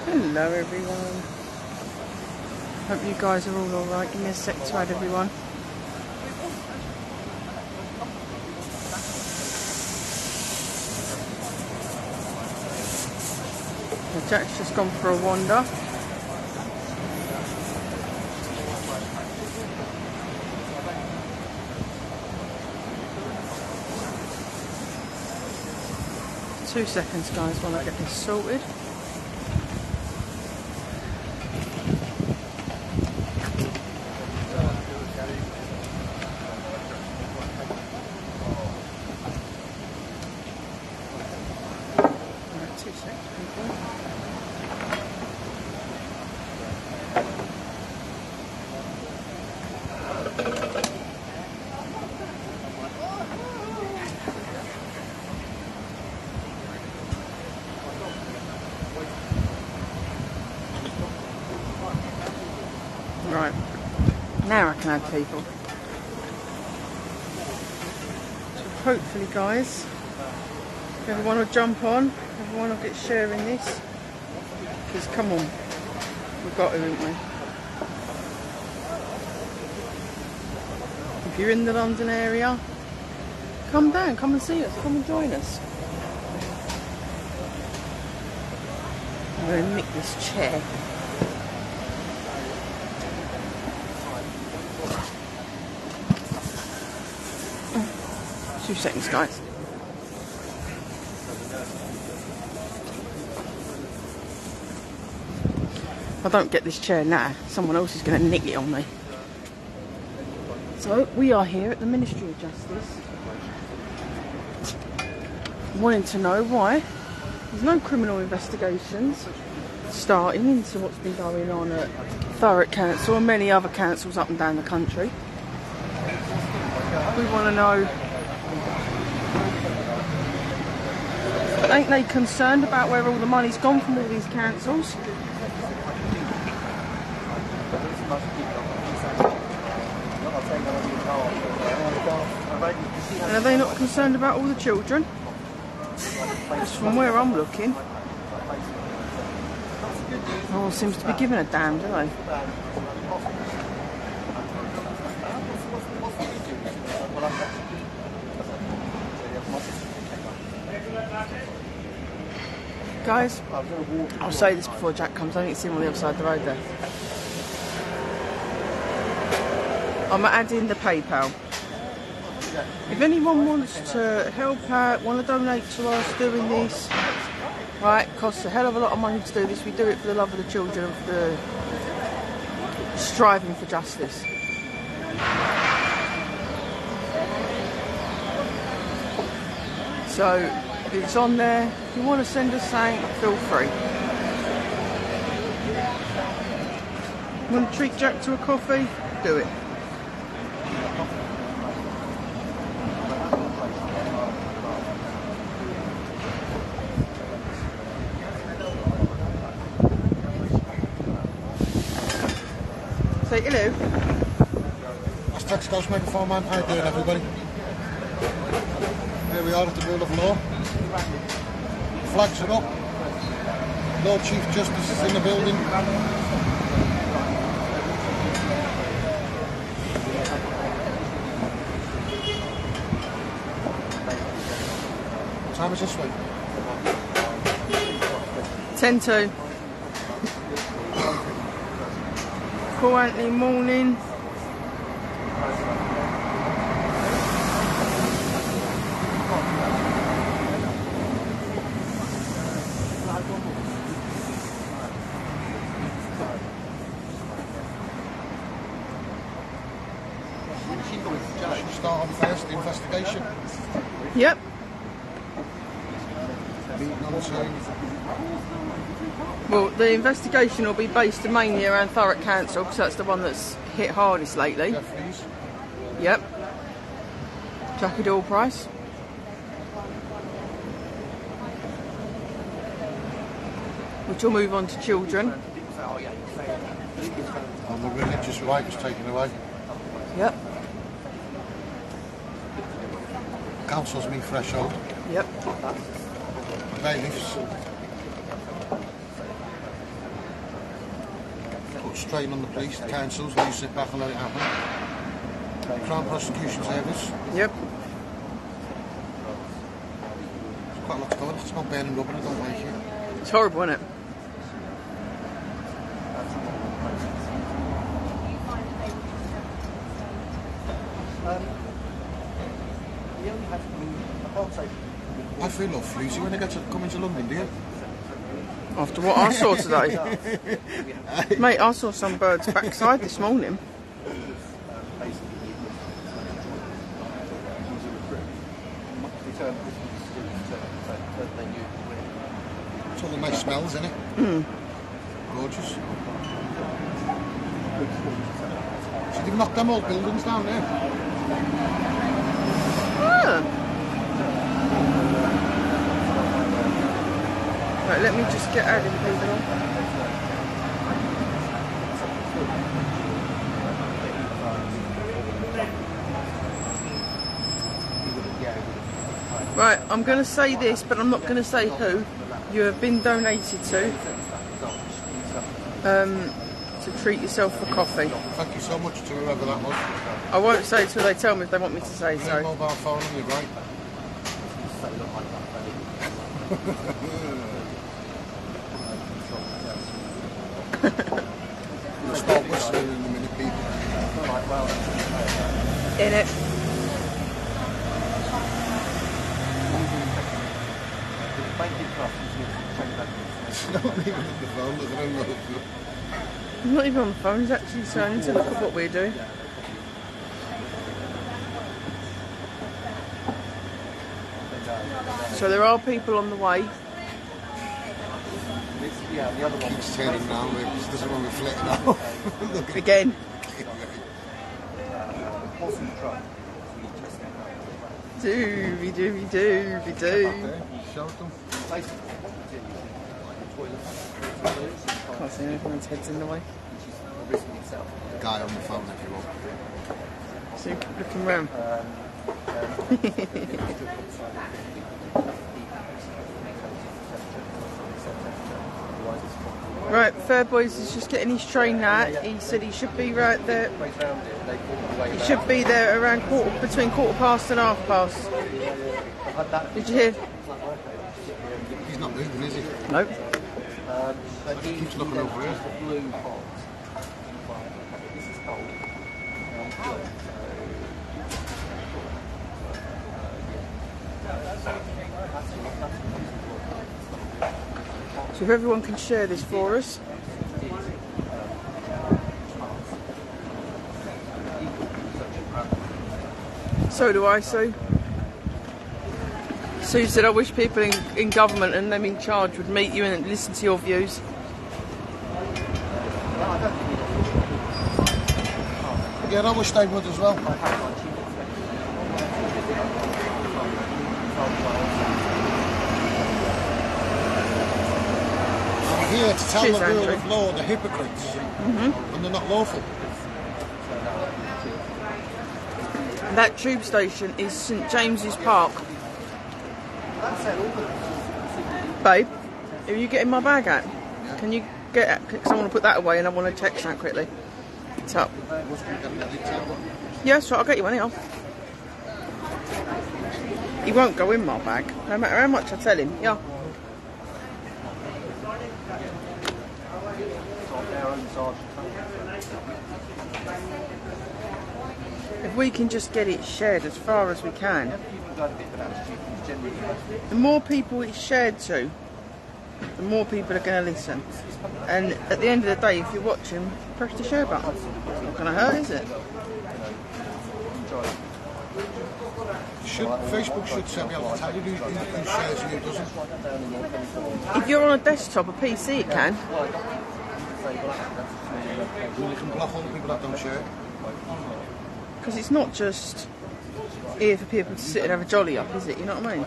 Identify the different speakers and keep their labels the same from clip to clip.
Speaker 1: Hello everyone. Hope you guys are all alright. Give me a sec to add everyone. So Jack's just gone for a wander. Two seconds guys while I get this sorted. Right, now I can add people. So hopefully guys, everyone will jump on, everyone will get sharing this. Because come on, we've got to, haven't we? If you're in the London area, come down, come and see us, come and join us. I'm going to nick this chair. 2 seconds, guys. If I don't get this chair now, someone else is going to nick it on me. So, we are here at the Ministry of Justice. Wanting to know why there's no criminal investigations starting into what's been going on at Thurrock Council and many other councils up and down the country. We want to know, ain't they concerned about where all the money's gone from all these councils? And are they not concerned about all the children? Just from where I'm looking, no one seems to be giving a damn, do they? Guys, I'll say this before Jack comes. I need to see him on the other side of the road there. I'm adding the PayPal. If anyone wants to help out, want to donate to us doing this, right, it costs a hell of a lot of money to do this. We do it for the love of the children and for the striving for justice. So, it's on there. If you want to send us something, feel free. Want to treat Jack to a coffee? Do it. Say hello.
Speaker 2: That's Tex Ghost Megaphone Man. How you doing, everybody? Here we are at the Rule of Law. Flags are up. Lord Chief Justice is in the building. What time is this one?
Speaker 1: 10 to. Paul Anthony morning.
Speaker 2: Should we start on first, the investigation?
Speaker 1: Yep. Well, the investigation will be based mainly around Thurrock Council because that's the one that's hit hardest lately.
Speaker 2: Yeah, please.
Speaker 1: Yep. Jackie Doyle Price. Which will move on to children.
Speaker 2: And the religious right was taken away.
Speaker 1: Yep.
Speaker 2: Council's me threshold.
Speaker 1: Yep.
Speaker 2: Bailiffs. strain on the police, the councils, they sit back and let it happen. Crown Prosecution Service.
Speaker 1: Yep.
Speaker 2: There's quite a lot to go on. It's not burning rubber, I don't like it.
Speaker 1: It's horrible, isn't it?
Speaker 2: I feel a little fleecy when I get to come into London, do you?
Speaker 1: After what I saw today. Mate, I saw some bird's backside this morning.
Speaker 2: It's all the nice smells, isn't it? Gorgeous. So they've knocked them old buildings down there.
Speaker 1: Ah. Right, let me just get out of the people. Right, I'm going to say this, but I'm not going to say who. You have been donated to treat yourself for coffee.
Speaker 2: Thank you so much to whoever that was.
Speaker 1: I won't say it till they tell me if they want me to say so.
Speaker 2: Mobile phone on your right. You'll start whistling in a minute, people.
Speaker 1: In it.
Speaker 2: It's not even on the phone, look at him.
Speaker 1: I'm not even on the phone, he's actually turning to look at what we're doing. So there are people on the way.
Speaker 2: Keeps turning now, it doesn't want to flick now. Look
Speaker 1: Again. Dooby dooby dooby doo.
Speaker 2: Show them.
Speaker 1: Can't see everyone's head's in the way.
Speaker 2: The guy on the phone, if you want.
Speaker 1: So looking round. Right, Fairboys is just getting his train out. He said he should be right there. He should be there around between 1:15 and past. Did you hear?
Speaker 2: He's not moving, is he?
Speaker 1: Nope.
Speaker 2: He keeps looking over here.
Speaker 1: So if everyone can share this for us. So do I, Sue. Sue said, I wish people in government and them in charge would meet you and listen to your views.
Speaker 2: Yeah, I wish they would as well. I'm here to tell
Speaker 1: Cheers,
Speaker 2: the rule
Speaker 1: Andrew.
Speaker 2: of law, the hypocrites, and they're not lawful.
Speaker 1: That tube station is St James's Park. Babe, are you getting my bag out?
Speaker 2: Yeah.
Speaker 1: Can you get it? Because I want to put that away and I want to text that quickly. It's up. Yeah, so I'll get you anyhow. He won't go in my bag, no matter how much I tell him. Yeah. If we can just get it shared as far as we can, the more people it's shared to, the more people are going to listen. And at the end of the day, if you're watching, press the share button. It's not going to hurt, is it?
Speaker 2: Facebook should be able to tell you who shares and who doesn't.
Speaker 1: If you're on a desktop, a PC, it can.
Speaker 2: You can block all the people that don't share.
Speaker 1: Because it's not just here for people to sit and have a jolly up, is it? You know what I mean?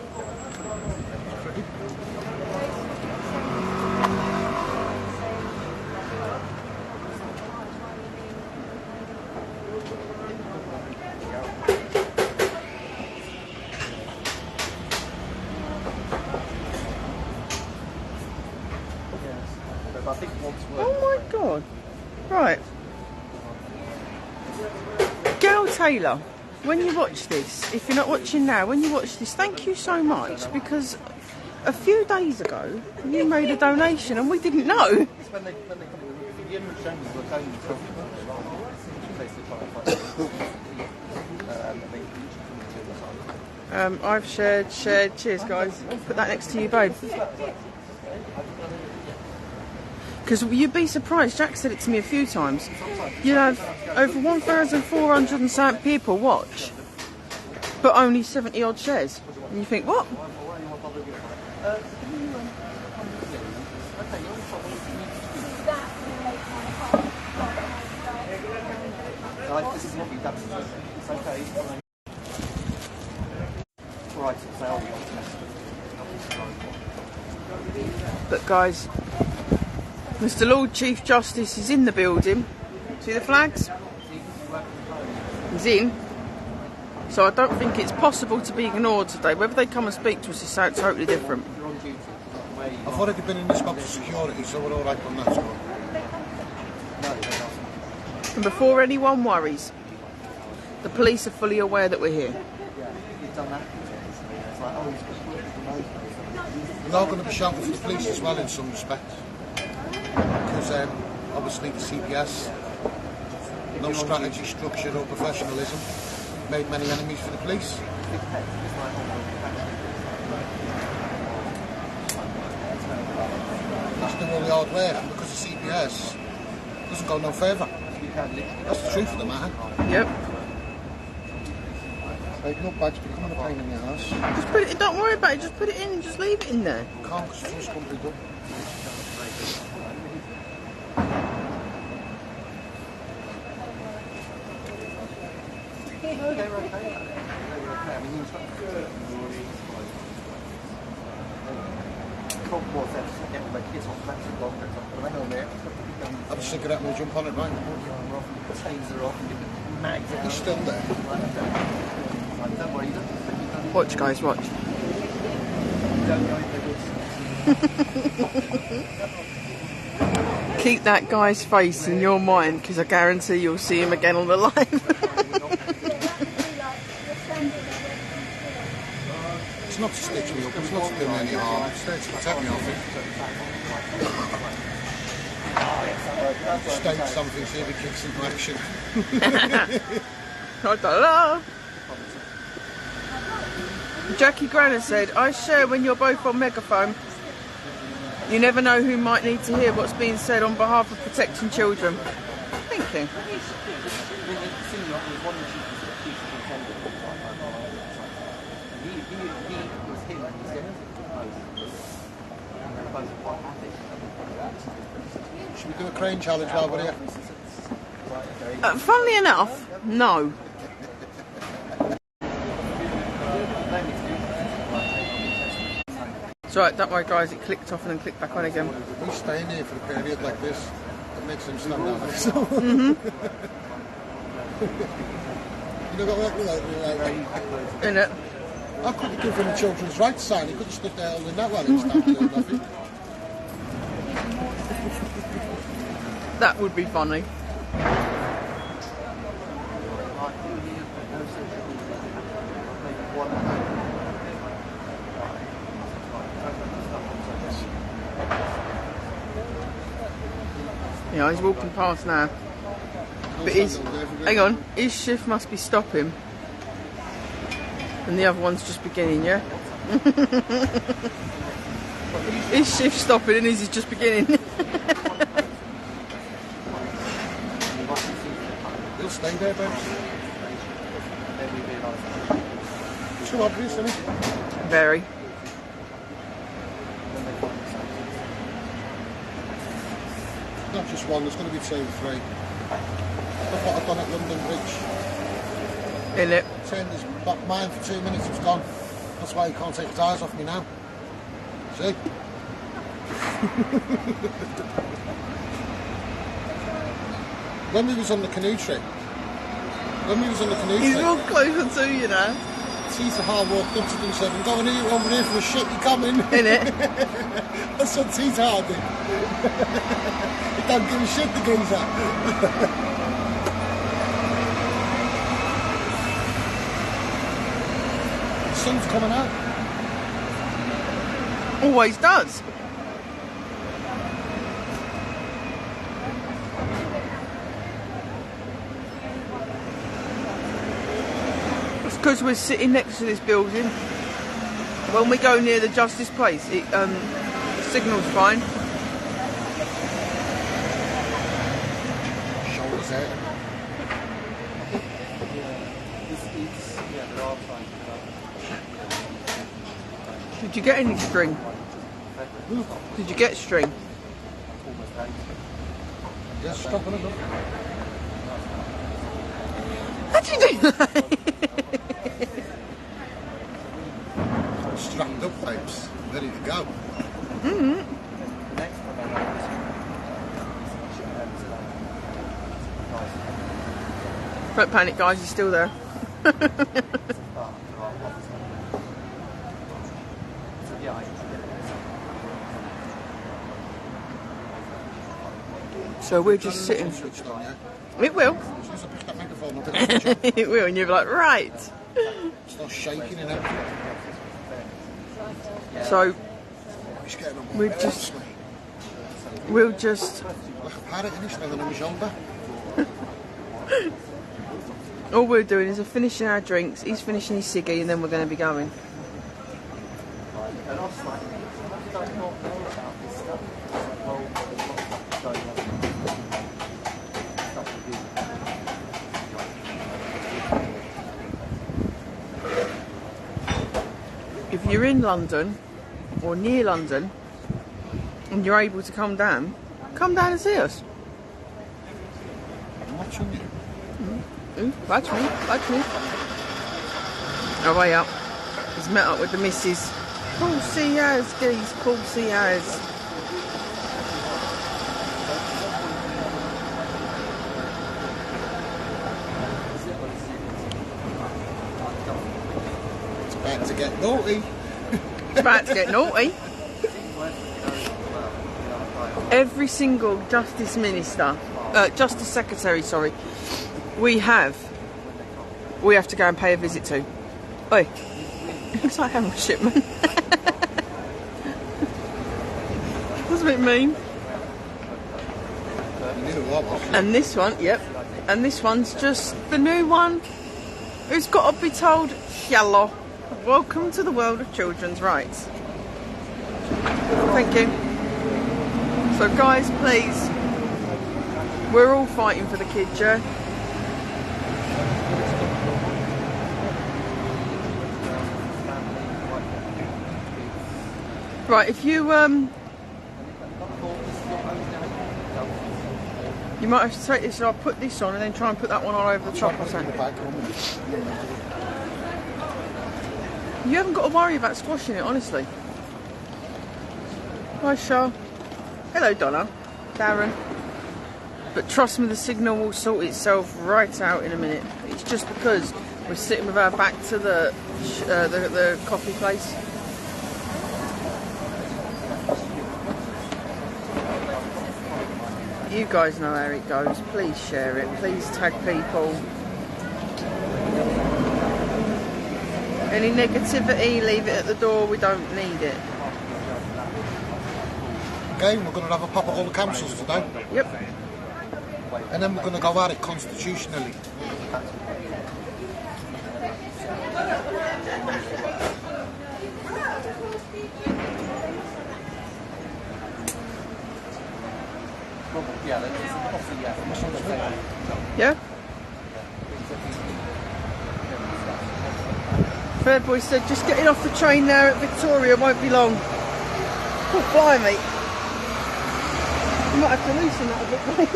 Speaker 1: Oh my god. Right. Gail Taylor, when you watch this, if you're not watching now, when you watch this, thank you so much, because a few days ago you made a donation and we didn't know. I've shared. Cheers, guys. Put that next to you, babe. Because you'd be surprised, Jack said it to me a few times. You'd have over 1,400 and something people watch, but only 70 odd shares. And you think, what?
Speaker 3: This is what we've done. It's okay. Right,
Speaker 1: But guys, Mr. Lord Chief Justice is in the building. See the flags? He's in. So I don't think it's possible to be ignored today. Whether they come and speak to us is something totally different.
Speaker 2: I've already been in this box of security, so we're alright on that score.
Speaker 1: And before anyone worries, the police are fully aware that we're here.
Speaker 2: We're now going to be shouting for the police as well in some respects. Because obviously the CPS, no strategy, structure or professionalism, made many enemies for the police. That's doing all the hard work, and because the CPS doesn't go no further. That's the truth of the matter.
Speaker 1: Yep.
Speaker 2: Like, no badge becoming a pain in the ass.
Speaker 1: Just put it. Don't worry about it. Just put it in and just leave it in there.
Speaker 2: Can't, because it's just company done. Have a cigarette and we'll jump on it, right? He's still there.
Speaker 1: Watch, guys, watch. Keep that guy's face in your mind, because I guarantee you'll see him again on the live.
Speaker 2: It's not to stitch me up, it's not to do me any harm, it's there to protect me off it. State something, see if it kicks into action.
Speaker 1: Ta-da! Jackie Granner said, I share when you're both on megaphone. You never know who might need to hear what's being said on behalf of protecting children. Thank you.
Speaker 2: Should we do a crane challenge while we're here?
Speaker 1: Funnily enough, no. It's alright, don't worry guys, it clicked off and then clicked back on again.
Speaker 2: He's staying here for a period like this. It makes him stand out. You know what I mean?
Speaker 1: Innit?
Speaker 2: I couldn't give him a children's rights sign. He could have stood there holding that while he was standing doing nothing.
Speaker 1: That would be funny. Yeah, he's walking past now. But hang on, his shift must be stopping. And the other one's just beginning, yeah? His shift's stopping and his is just beginning.
Speaker 2: He'll stay there, babe. Too obvious, isn't it?
Speaker 1: Very.
Speaker 2: Not just one, there's going to be 2 or 3. Look what I've done at London Bridge.
Speaker 1: In it.
Speaker 2: Turned his mine for 2 minutes, it's gone. That's why he can't take his eyes off me now. See? When we was on the canoe trip,
Speaker 1: He's real closer to you now.
Speaker 2: Tita Hall walked up to them and said, I'm going over here for a shit, you coming?
Speaker 1: In it.
Speaker 2: That's what Tita Hall did. He Don't give a shit, the geezer. The sun's coming out.
Speaker 1: Always does. It's because we're sitting next to this building. When we go near the Justice Place, the signal's fine.
Speaker 2: Shoulders out.
Speaker 1: Did you get any string? Did you get string?
Speaker 2: Yes, stopping it up.
Speaker 1: How do you do that?
Speaker 2: Strapped up, babes. Ready to go.
Speaker 1: Don't panic, guys, he's still there. So we're just sitting.
Speaker 2: Switched on, yeah.
Speaker 1: It will.
Speaker 2: As soon as I push that microphone up, it'll switch on.
Speaker 1: It will, and you'll be like, right.
Speaker 2: Starts shaking and everything.
Speaker 1: So
Speaker 2: He's getting on my
Speaker 1: We're
Speaker 2: nerves,
Speaker 1: just-
Speaker 2: mate.
Speaker 1: we'll just,
Speaker 2: Like a parrot, and he's standing on my shoulder.
Speaker 1: all we're doing is we're finishing our drinks, he's finishing his ciggy, and then we're going to be going. If you're in London or near London and you're able to come down and see us.
Speaker 2: I'm watching you.
Speaker 1: Watch me. Oh, way up. He's met up with the missus. Paul C. has, geez, Paul C. has.
Speaker 2: It's about to get naughty.
Speaker 1: It's about to get naughty. Every single Justice Secretary, sorry, we have to go and pay a visit to. Oi, looks like Harold Shipman. That's a bit mean.
Speaker 2: You knew who I was.
Speaker 1: And this one, yep, and this one's just the new one who's got to be told, hello, welcome to the world of children's rights. Thank you. So guys, please, we're all fighting for the kids, yeah? Right, if you you might have to take this, so I'll put this on and then try and put that one on over the top or something. You haven't got to worry about squashing it, honestly. Hi, Shah. Hello, Donna. Darren. But trust me, the signal will sort itself right out in a minute. It's just because we're sitting with our back to the coffee place. You guys know how it goes. Please share it. Please tag people. Any negativity, leave it at the door. We don't need it.
Speaker 2: Okay, we're going to have a pop at all the councils today.
Speaker 1: Yep.
Speaker 2: And then we're going to go at it constitutionally.
Speaker 1: Yeah? Fairboy said, just getting off the train now at Victoria, won't be long. Oh, blimey. You might have to loosen that a bit, mate.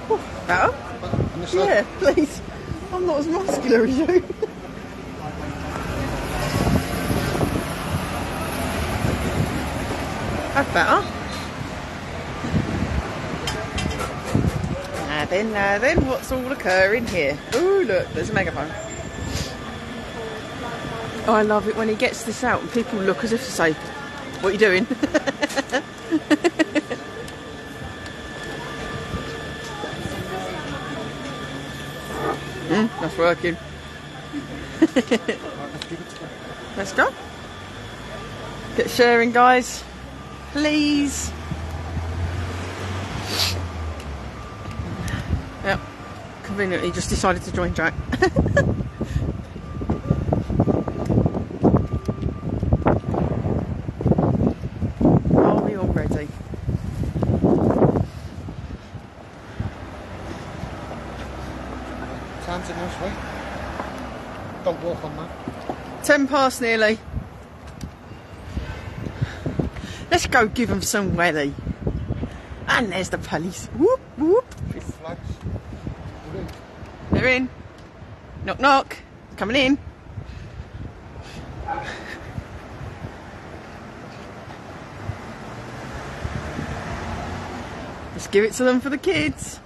Speaker 1: Oh, better?
Speaker 2: And this side.
Speaker 1: Yeah, please. I'm not as muscular as you. That's better. Now then, what's all occurring here? Ooh, look, there's a megaphone. I love it when he gets this out and people look as if to say, what are you doing? That's working. Let's go. Get sharing, guys. Please. Yep. Conveniently just decided to join Jack. Are we all ready?
Speaker 2: Time's in this way. Don't walk on that.
Speaker 1: 10 past nearly. Let's go give them some welly. And there's the police. Whoop, whoop.
Speaker 2: Flags. We're in.
Speaker 1: They're in. Knock, knock. Coming in. Let's give it to them for the kids.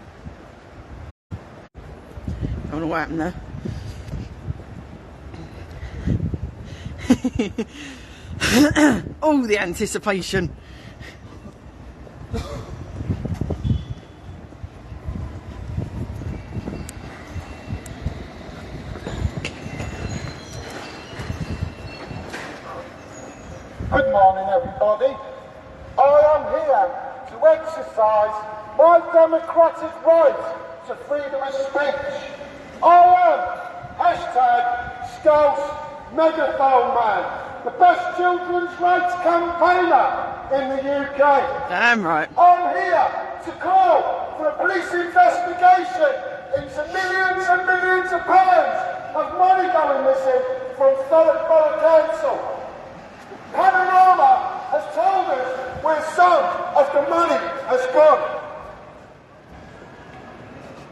Speaker 1: I don't know what happened there. Oh, the anticipation.
Speaker 4: Good morning, everybody. I am here to exercise my democratic right to freedom of speech. I am #Scouse Megaphone Man, the best children's rights campaigner in the UK.
Speaker 1: Damn right.
Speaker 4: I'm here to call for a police investigation into millions and millions of pounds of money going missing from Thurrock Borough Council. Panorama has told us where some of the money has gone.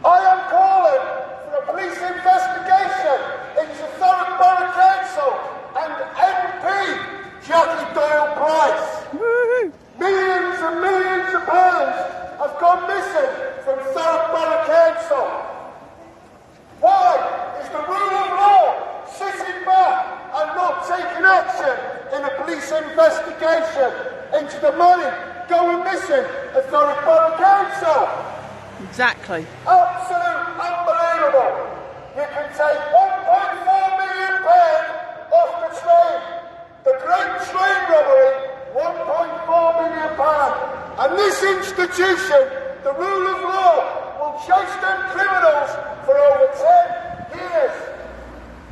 Speaker 4: I am calling for a police investigation into Thurrock Borough Council and MP Jackie Doyle Price.
Speaker 1: Woo-hoo.
Speaker 4: Millions and millions of pounds have gone missing from Thurrock Borough Council. Why is the rule of law sitting back and not taking action in a police investigation into the money going missing at Thurrock Borough Council?
Speaker 1: Exactly.
Speaker 4: Absolute unbelievable. You can take £1.4 million off the train. The great train robbery, £1.4 million. And this institution, the rule of law, will chase them criminals for over 10 years.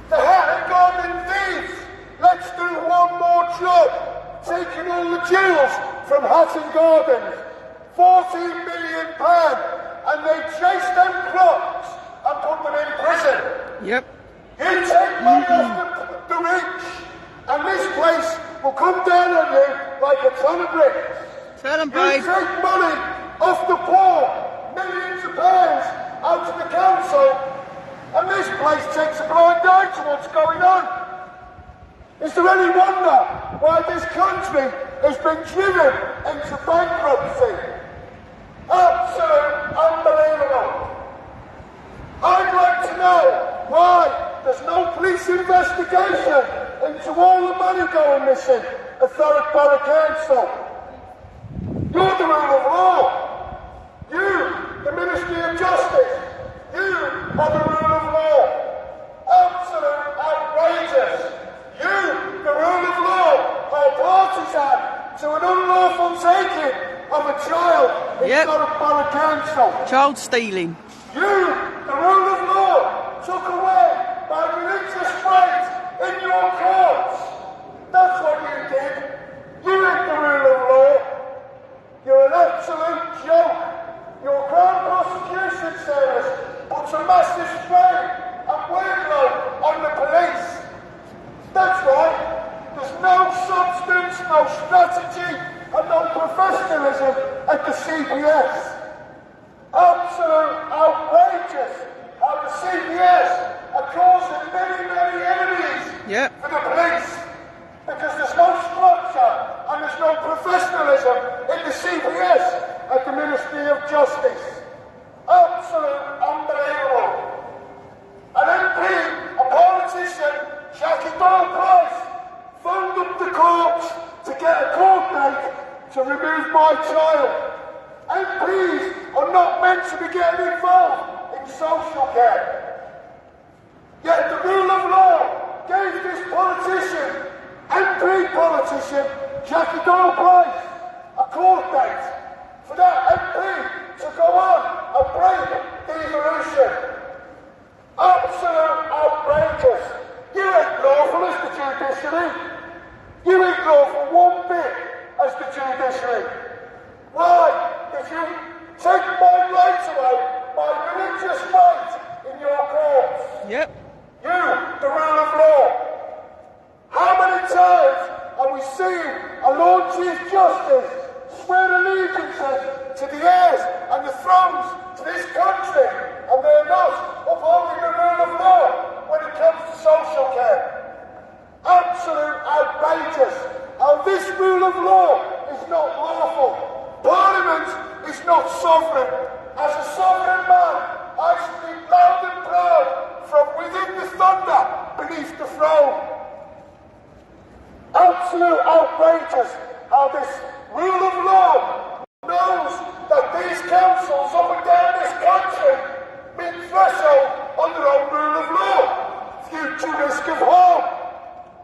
Speaker 4: The Hatton Garden thieves, let's do one more job. Taking all the jewels from Hatton Gardens, £14 million. And they chase them crooks and put them in prison.
Speaker 1: Yep.
Speaker 4: You take money off the rich, and this place will come down on you like a ton of bricks.
Speaker 1: Tell them,
Speaker 4: You
Speaker 1: babe.
Speaker 4: take money off the poor, millions of pounds out of the council, and this place takes a blind eye to what's going on. Is there any wonder why this country has been driven into bankruptcy? Absolute unbelievable. I'd like to know why there's no police investigation into all the money going missing at Thurrock Borough Council. You're the rule of law. You, the Ministry of Justice. You are the rule of law. Absolute outrageous. You, the rule of law, are partisan to an unlawful taking of a child in Thurrock Borough Council.
Speaker 1: Child stealing.
Speaker 4: You, the rule of law, took away by religious right in your courts. That's what you did. You ain't the rule of law. You're an absolute joke. Your Crown Prosecution Service puts a massive strain and workload on the police. That's right. There's no substance, no strategy, and no professionalism at the CPS. Absolute outrageous how the CPS are causing many, many enemies for the police because there's no structure and there's no professionalism in the CPS at the Ministry of Justice. Absolute unbelievable. An MP, a politician, Jackie Doyle Price, to remove my child. MPs are not meant to be getting involved in social care. Yet the rule of law gave this politician, MP politician, Jackie Doyle Price, a court date for that MP to go on and break devolution. Absolute outrageous. You ain't lawful as the judiciary. You ain't lawful one bit as the judiciary. Why did you take my rights away, my religious right in your courts?
Speaker 1: Yep.
Speaker 4: You, the rule of law. How many times have we seen a Lord Chief Justice swear allegiances to the heirs and the thrones to this country, and they're not upholding the rule of law when it comes to social care? Absolute outrageous how this rule of law is not lawful. Parliament is not sovereign. As a sovereign man, I speak loud and proud from within the thunder beneath the throne. Absolute outrageous how this rule of law knows that these councils up and down this country meet threshold on their own rule of law. Future risk of harm.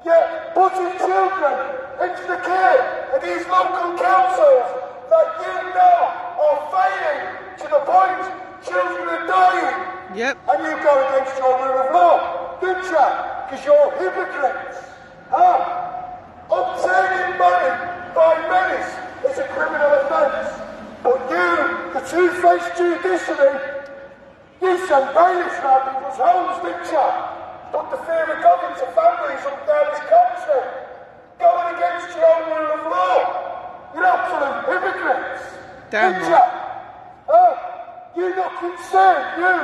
Speaker 4: Yet putting children into the care of these local councils that you know are failing to the point children are dying.
Speaker 1: Yep.
Speaker 4: And you go against your rule of law, don't you? Because you're hypocrites. Obtaining money by menace is a criminal offence. But you, the two-faced judiciary, you send bailiffs round people's homes, didn't you? Put the fear of God into families up down this country. Going against your own rule of law. You're absolute hypocrites.
Speaker 1: Damn
Speaker 4: didn't
Speaker 1: right.
Speaker 4: you? You're not concerned, you,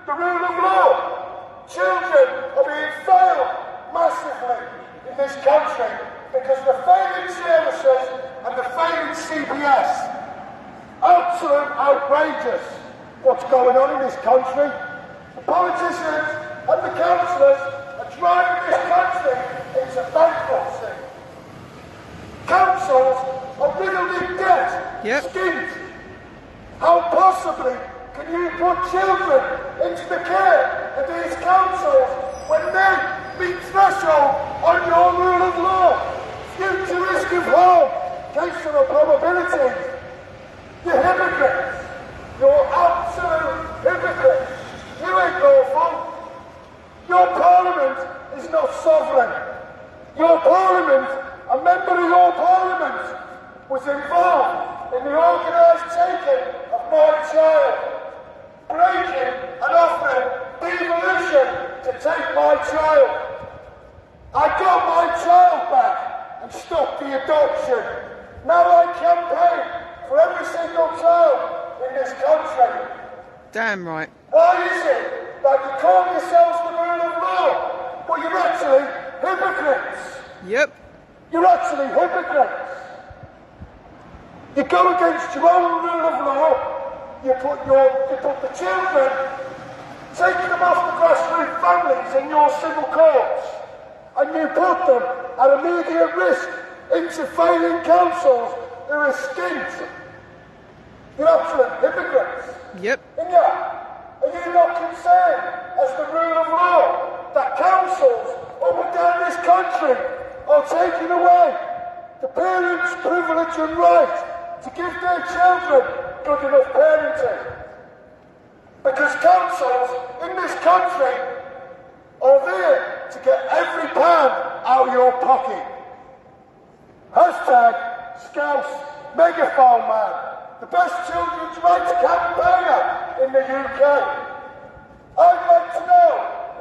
Speaker 4: the rule of law. Children are being failed massively in this country because the failing services and the failing CBS. Absolute outrageous what's going on in this country. The politicians and the councillors are driving this country into bankruptcy. Councils are riddled in debt,
Speaker 1: Yep.
Speaker 4: skint. How possibly can you put children into the care of these councils when they meet threshold on your rule of law? Future risk of harm, case of a probability. You're hypocrites. You're absolute hypocrites. You ain't lawful. Your parliament is not sovereign. Your parliament, a member of your parliament, was involved in the organised taking of my child, breaking and offering devolution to take my child. I got my child back and stopped the adoption. Now I campaign for every single child in this country.
Speaker 1: Damn right.
Speaker 4: Why is it that you call yourselves the rule of law, but you're actually hypocrites?
Speaker 1: Yep.
Speaker 4: You're actually hypocrites. You go against your own rule of law. You put the children, taking them off the grassroots families in your civil courts, and you put them at immediate risk into failing councils who are skint. You're absolute hypocrites.
Speaker 1: Yep.
Speaker 4: And yet, are you not concerned, as the rule of law, that councils up and down this country are taking away the parents' privilege and right to give their children good enough parenting? Because councils in this country are there to get every pound out of your pocket. Hashtag Scouse Megaphone Man, the best children's rights campaigner in the UK. I'd like to know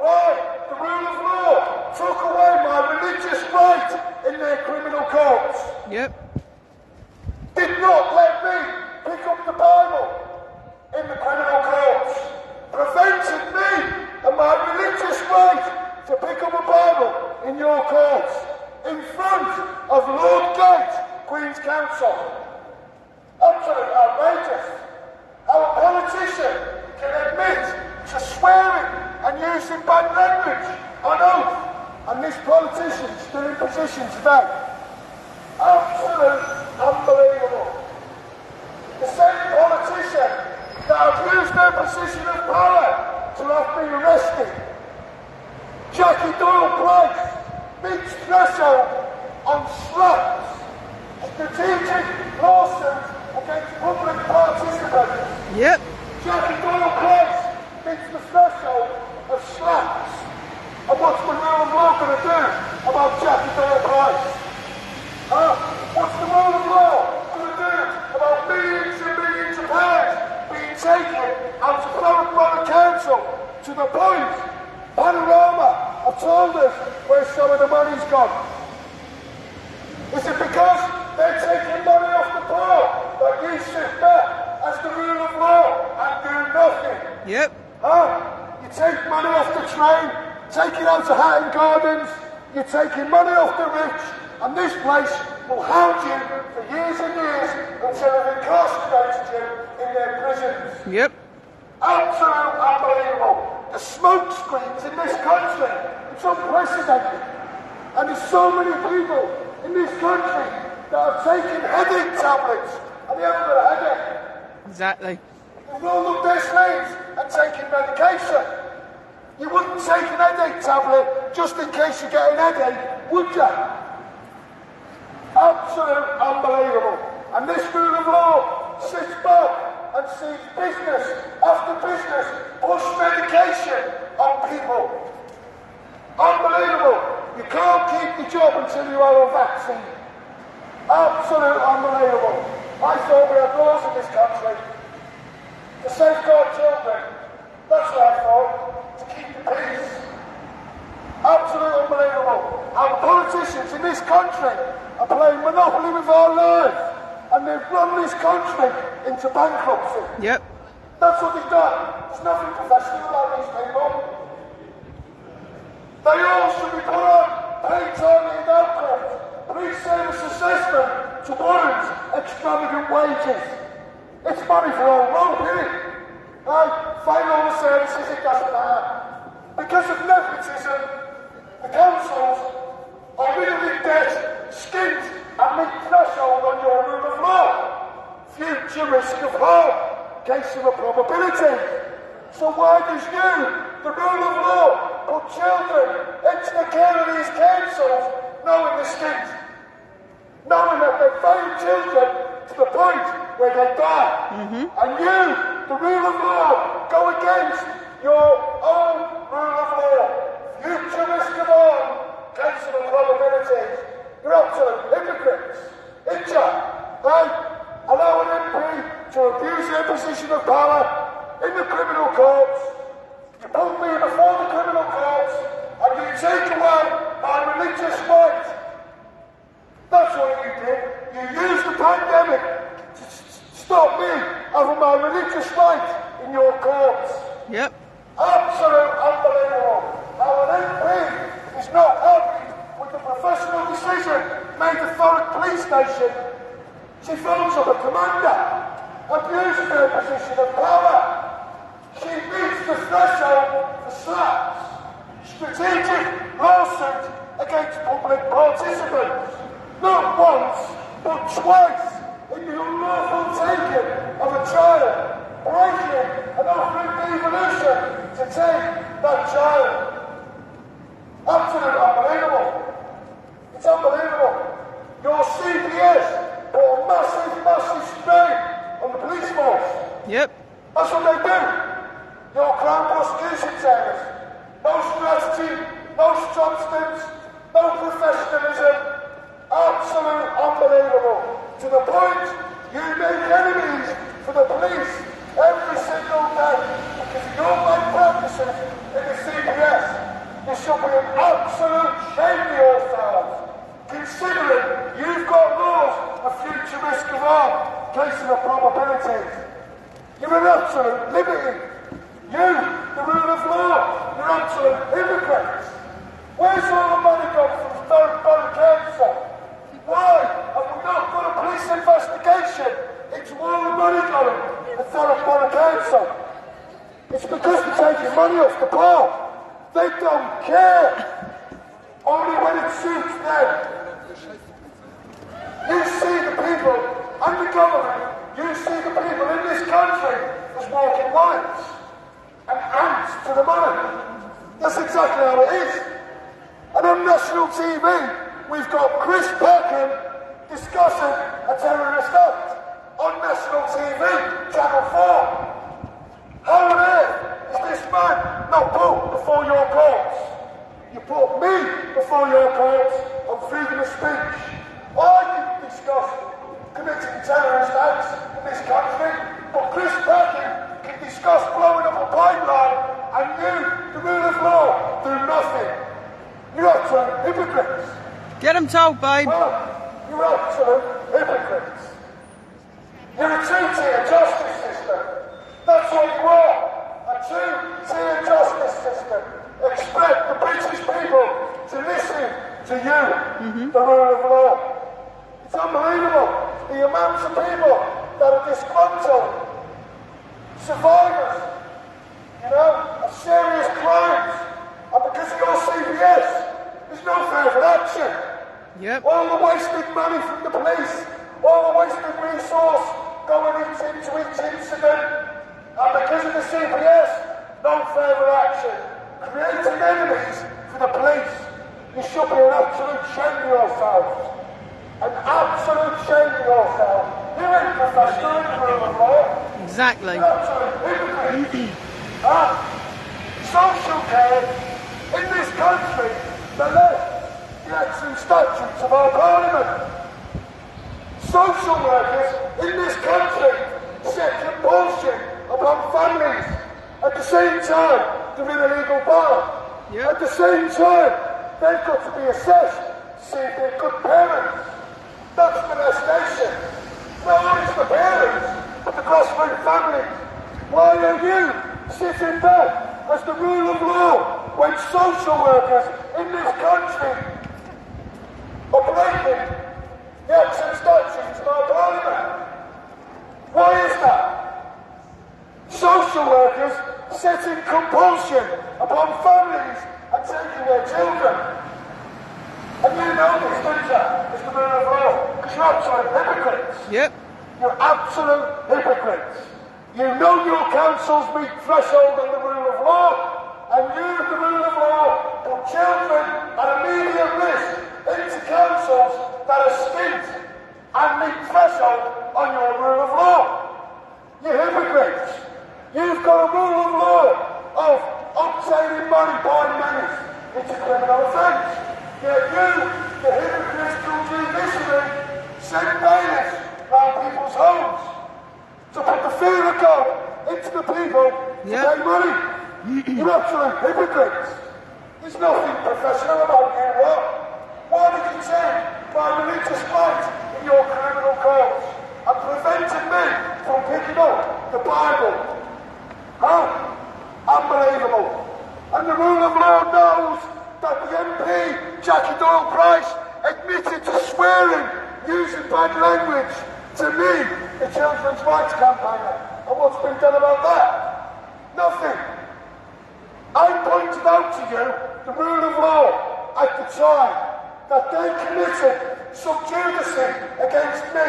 Speaker 4: why the rule of law took away my religious right in their criminal courts.
Speaker 1: Yep.
Speaker 4: Did not let me pick up the Bible in the criminal courts. Prevented me and my religious right to pick up a Bible in your courts. In front of Lord Gate, Queen's Counsel. Absolutely outrageous. How a politician can admit to swearing and using bad language on oath, and this politician's still in position today. Absolute unbelievable. abuse their position of power to have me arrested. Jackie Doyle Price meets threshold on slaps. Strategic lawsuit against public participants.
Speaker 1: Yep.
Speaker 4: Jackie Doyle Price meets the threshold of slaps. And what's the rule of law going to do about Jackie Doyle Price? What's the rule of law going to do about millions and millions of pounds being taken out of Thurrock Borough Council to the point Panorama have told us where some of the money's gone? Is it because they're taking money off the poor that you sit back as the rule of law and do nothing?
Speaker 1: Yep.
Speaker 4: You take money off the train, take it out to Hatton Gardens, you're taking money off the rich, and this place will hound you for years and years until it incarcerates you in their prisons.
Speaker 1: Yep.
Speaker 4: Absolute unbelievable. The smoke screens in this country, it's unprecedented. And there's so many people in this country that have taken headache tablets and they haven't got a headache.
Speaker 1: Exactly.
Speaker 4: They've rolled up their sleeves and taken medication. You wouldn't take an headache tablet just in case you get an headache, would you? Absolute unbelievable. And this rule of law sits back and sees business after business push medication on people. Unbelievable. You can't keep your job until you have a vaccine. Absolute unbelievable. I thought we had laws in this country to safeguard children. That's what I thought. To keep the peace. Absolutely unbelievable. Our politicians in this country are playing monopoly with our lives, and they've run this country into bankruptcy.
Speaker 1: Yep.
Speaker 4: That's what they've done. There's nothing professional about these people. They all should be put on paid targeted outcomes, pre-service assessment to warrant extravagant wages. It's money for all rope, isn't it? Find all the services, it doesn't matter. Because of nepotism, the councils are really debt, skint, and meet threshold on your rule of law. Future risk of harm, case of a probability. So why does you, the rule of law, put children into the care of these councils, knowing the skint? Knowing that they fail children to the point where they die. And you, the rule of law, go against your own rule of law. Future risk of harm, case of a probability. You're absolute hypocrites. Itcha, allow an MP to abuse their position of power in the criminal courts. You put me before the criminal courts and you take away my religious right. That's what you did. You used the pandemic to stop me having my religious right in your courts.
Speaker 1: Yep.
Speaker 4: Absolute unbelievable. Now an MP is not happy with the professional decision made at Thurrock Police Station. She phones up a commander, abuses her position of power. She meets the threshold for slaps. Strategic lawsuit against public participants. Not once, but twice in the unlawful taking of a child, breaking and offering devolution to take that child. Absolutely unbelievable. It's unbelievable. Your CPS put a massive strain on the police force.
Speaker 1: Yep.
Speaker 4: That's what they do. Your Crown Prosecution Service. No strategy, no substance, no professionalism. Absolute unbelievable. To the point you make enemies for the police every single day because of your bad practices in the CPS. You should be an absolute shame to yourselves, considering you've got laws of future risk of harm, case of a probability. You're an absolute liberty. You, the rule of law, you're absolute hypocrites. Where's all the money gone from Thurrock Borough Council? Why have we not got a police investigation into all the money going at Thurrock Borough Council? It's because they're taking money off the poor. They don't care. Only when it suits them. You see the people and the government, you see the people in this country as walking Peckham discussing a terrorist act on national TV, Channel 4. How on earth is this man not put before your courts? You put me before your courts on freedom of speech. I can discuss committing terrorist acts in this country, but Chris Peckham can discuss blowing up a pipeline, and you, the rule of law, do nothing. You're absolute hypocrites.
Speaker 1: Get them told, babe.
Speaker 4: Well, you're absolute hypocrites. You're a two-tier justice system. That's what you are. A two-tier justice system. Expect the British people to listen to you, the rule of law. It's unbelievable. The amounts of people that are disgruntled, survivors, of serious crimes, and because of your CBS, there's no further action.
Speaker 1: Yep.
Speaker 4: All the wasted money from the police, all the wasted resource going into each incident, and because of the CBS, no further action. Creating enemies for the police. You should be an absolute shame to yourselves. An absolute shame to yourself. You ain't professional in the rule of law.
Speaker 1: Exactly.
Speaker 4: You're absolute hypocrite. Social care in this country, the left, the acts and statutes of our parliament. Social workers in this country set compulsion upon families. At the same time, they're in a legal bar.
Speaker 1: Yep.
Speaker 4: At the same time, they've got to be assessed to see if they're good parents. That's molestation. Not only the parents, but the grassroots families. Why are you sitting there as the rule of law when social workers in this country are breaking the acts and statutes of our parliament? Why is that? Social workers setting compulsion upon families and taking their children. And you know this, don't you, Mr. Rule of Law? Because you're absolute hypocrites.
Speaker 1: Yep.
Speaker 4: You're absolute hypocrites. You know your councils meet threshold on the rule of law, and you, the rule of law, put children at immediate risk into councils that are skint and meet threshold on your rule of law. You hypocrites. You've got a rule of law of obtaining money by menace. It's a criminal offence. Yet you, the hypocritical judiciary, send bailiffs round people's homes to put the fear of God into the people to pay money. You're absolute hypocrites. There's nothing professional about you, what? Why did you take my religious right in your criminal courts and prevented me from picking up the Bible? Huh? Unbelievable. And the rule of law knows that the MP, Jackie Doyle-Price, admitted to swearing using bad language to me, the children's rights campaigner. And what's been done about that? Nothing. I pointed out to you the rule of law at the time that they committed subjudice against me.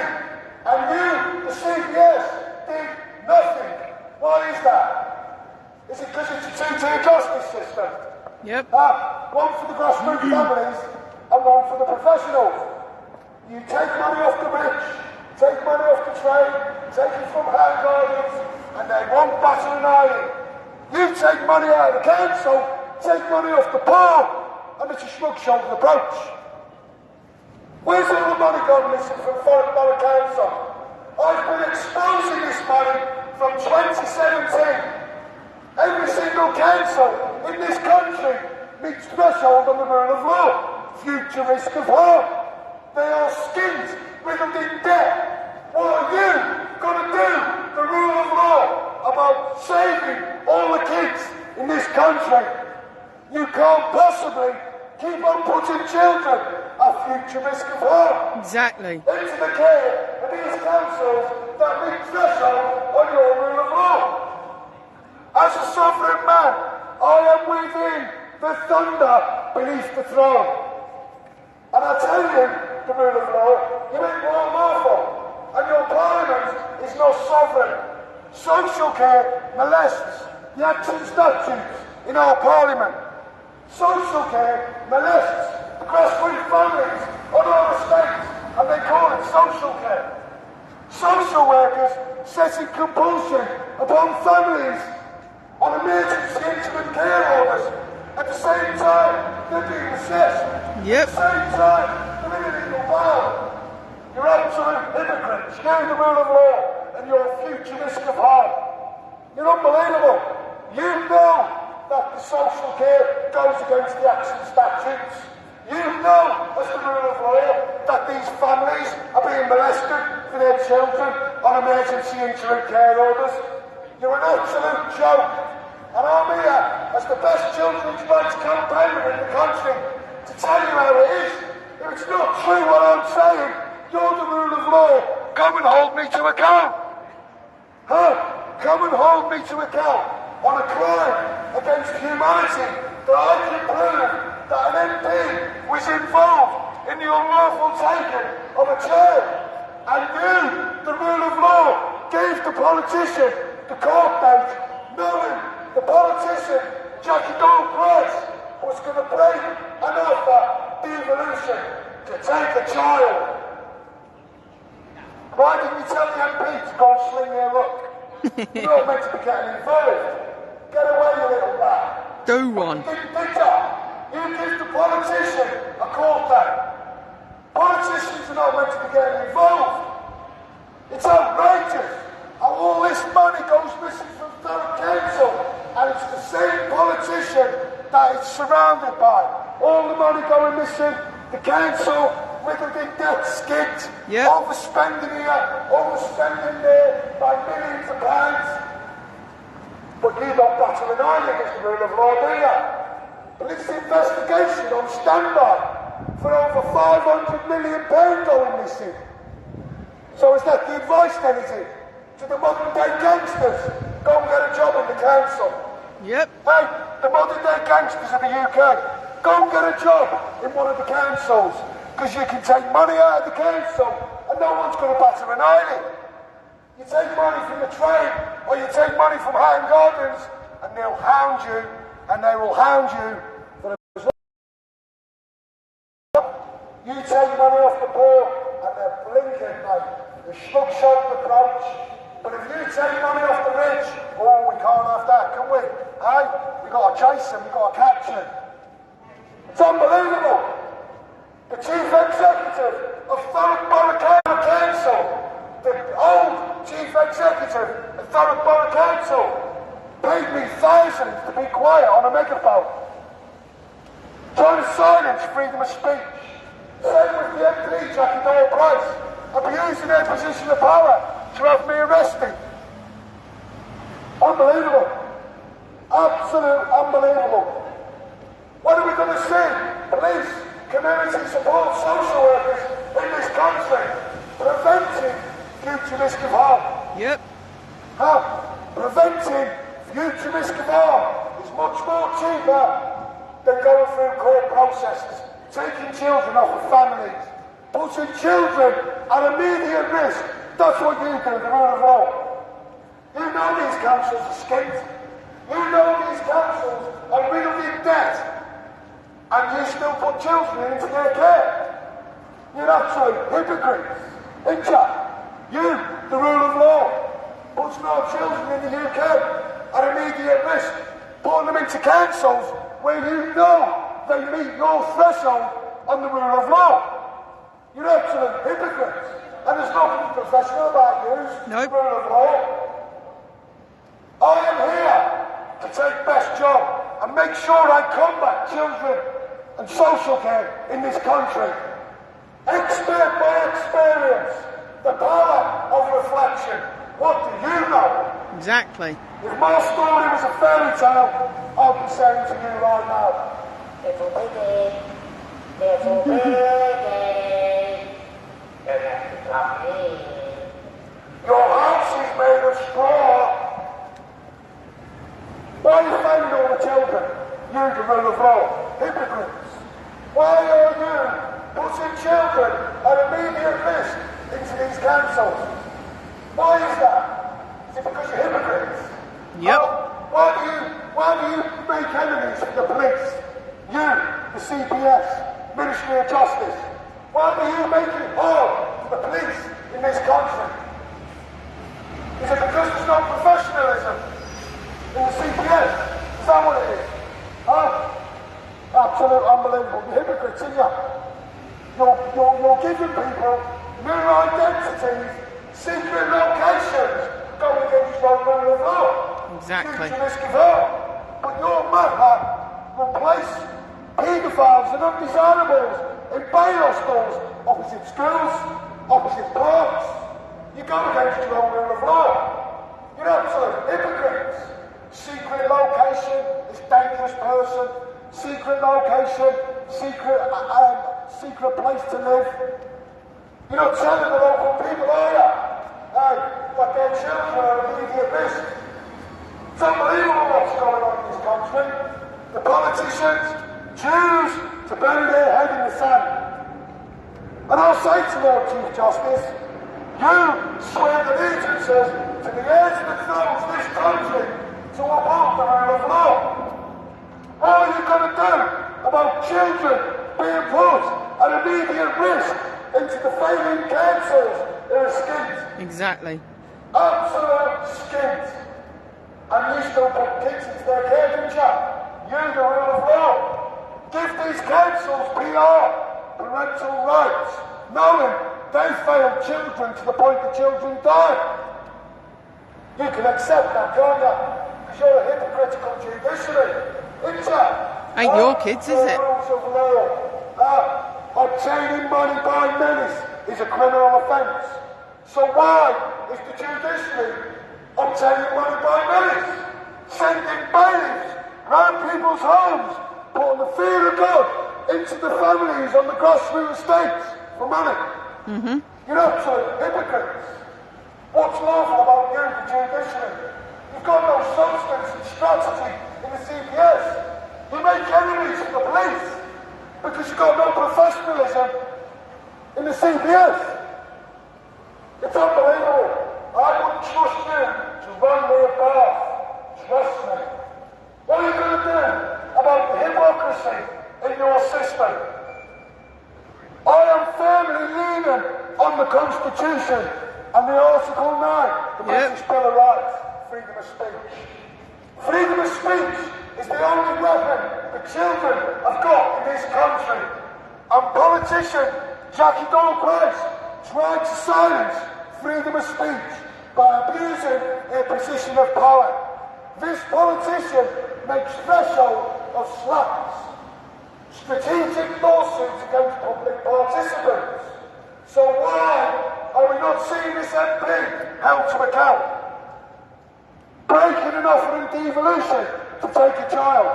Speaker 4: And you, the CBS, did nothing. Why is that? Is it because it's a two-tier justice system?
Speaker 1: Yep.
Speaker 4: One for the grassroots families and one for the professionals. You take money off the rich, take money off the trade, take it from hand gardens, and they won't batter an eye. You take money out of the council, take money off the poor, and it's a shrug-shoulder approach. Where's all the money gone missing from Forest Borough Council? I've been exposing this money from 2017. Every single council in this country meets threshold on the rule of law. Future risk of harm. They are skint, riddled in debt. What are you going to do, the rule of law, about saving all the kids in this country? You can't possibly keep on putting children at future risk of harm.
Speaker 1: Exactly.
Speaker 4: Into the care of these councils that meet threshold on your rule of law. As a sovereign man, I am within the thunder beneath the throne. And I tell you, the rule of law, you ain't more lawful, and your parliament is not sovereign. Social care molests the acts and statutes in our parliament. Social care molests the grassroots families on our estate. social care. Social workers setting compulsion upon families on emergency interim care orders. At the same time, they're being assessed.
Speaker 1: Yep.
Speaker 4: At the same time, they're in illegal bail. You're absolute hypocrites. You're the rule of law and you're a future risk of harm. You're unbelievable. You know that the social care goes against the action statutes. You know, as the rule of law, that these families are being molested for their children on emergency interim care orders. You're an absolute joke. And I'm here as the best children's rights campaigner in the country to tell you how it is. If it's not true what I'm saying, you're the rule of law. Come and hold me to account. Come and hold me to account on a crime against humanity that I can prove that an MP was involved in the unlawful taking of a child. And you, the rule of law, gave the politician the court date, knowing the politician, Jackie Doyle-Price, was going to break and offer devolution to take a child. Why didn't you tell the MP to go and sling their luck? You're not meant to be getting involved. Get away, you little rat.
Speaker 1: Do one.
Speaker 4: You did that. You give the politician a court date. Politicians are not meant to be getting involved. It's outrageous how all this money goes missing from Thurrock Council, and it's the same politician that it's surrounded by. All the money going missing, the council wriggled in debt skint, overspending here, overspending there by millions of pounds. But you don't batter an eye against the rule of law, do you? But this investigation on standby for over £500 million going missing. So is that the advice then, is it? To the modern day gangsters, go and get a job in the council.
Speaker 1: Yep.
Speaker 4: Hey, the modern day gangsters of the UK, go and get a job in one of the councils, because you can take money out of the council and no one's going to batter an eyelid. You take money from the train or you take money from Hatton Gardens and they'll hound you, and they will hound you for as long. You take money off the poor and they're blinking, mate. The shrug-shouldered approach. But if you take money off the rich, oh, we can't have that, can we? Hey, we've got to chase them, we've got to catch them. It's unbelievable. The chief executive of Thurrock Borough Council, the old chief executive of Thurrock Borough Council, paid me thousands to be quiet on a megaphone, trying to silence freedom of speech. Same with the MP, Jackie Doyle-Price, abusing their position of power to have me arrested. Unbelievable. Absolute unbelievable. What are we going to see? Police, community support, social workers in this country preventing future risk of harm.
Speaker 1: Yep.
Speaker 4: Preventing future risk of harm is much more cheaper than going through court processes, taking children off of families, putting children at immediate risk. That's what you do, the rule of law. You know these councils are skint. You know these councils are riddled in debt. And you still put children into their care. You're absolute hypocrites, ain't you? You, the rule of law, puts no children in the UK at immediate risk, putting them into councils where you know they meet your threshold on the rule of law. You're absolute hypocrites. And there's nothing professional about you,
Speaker 1: Nope.
Speaker 4: the rule of law. I am here to take best job and make sure I combat children and social care in this country. Expert by experience, the power of reflection. What do you know?
Speaker 1: Exactly.
Speaker 4: If my story was a fairy tale, I'd be saying to you right now, little piggy, little piggy, you have to come in. Your house is made of straw. Why offend all the children? You, the rule of law, hypocrites. Why are you putting children at immediate risk into these councils? Why is that? Is it because you're hypocrites?
Speaker 1: Yep.
Speaker 4: Why do you make enemies for the police? You, the CPS, Ministry of Justice. Why do you make it hard for the police new identities, secret locations, going against your rule of law.
Speaker 1: Exactly.
Speaker 4: Future risk of harm. But your mother will place paedophiles and undesirables in bail hostels, opposite schools, opposite parks. You go against your own rule of law. You're absolute hypocrites. Secret location is dangerous person. Secret location, secret place to live. You're not telling the local people, are you? Hey, that their children are at immediate risk. It's unbelievable what's going on in this country. The politicians choose to bury their head in the sand. And I'll say to Lord Chief Justice, you swear allegiances to the heirs and the thrones of this country to uphold the rule of law. What are you going to do about children being put at immediate risk into the failing councils that are skint?
Speaker 1: Exactly.
Speaker 4: Absolute skint. And you still put kids into their care, didn't you? You, the rule of law. Give these councils PR, parental rights, knowing they failed children to the point the children died. You can accept that, can't you? Because you're a hypocritical judiciary.
Speaker 1: Ain't your kids, is it?
Speaker 4: Rules of law. Obtaining money by menace is a criminal offence. So why is the judiciary obtaining money by menace? Sending bailiffs round people's homes, putting the fear of God into the families on the grassroots estates for money. You're absolute hypocrites. What's lawful about you, the judiciary? You've got no substance and strategy in the CPS. You make enemies of the police because you've got no professionalism in the CPS. It's unbelievable. I wouldn't trust you to run me a bath. Trust me. What are you going to do about the hypocrisy in your system? I am firmly leaning on the Constitution and the Article 9, the British Bill of Rights, freedom of speech. Freedom of speech is the only weapon the children have got in this country. And politician Jackie Donald-Price tried to silence freedom of speech by abusing a position of power. This politician makes threshold of slaps, strategic lawsuits against public participants. So why are we not seeing this MP held to account? Breaking and offering devolution to take a child.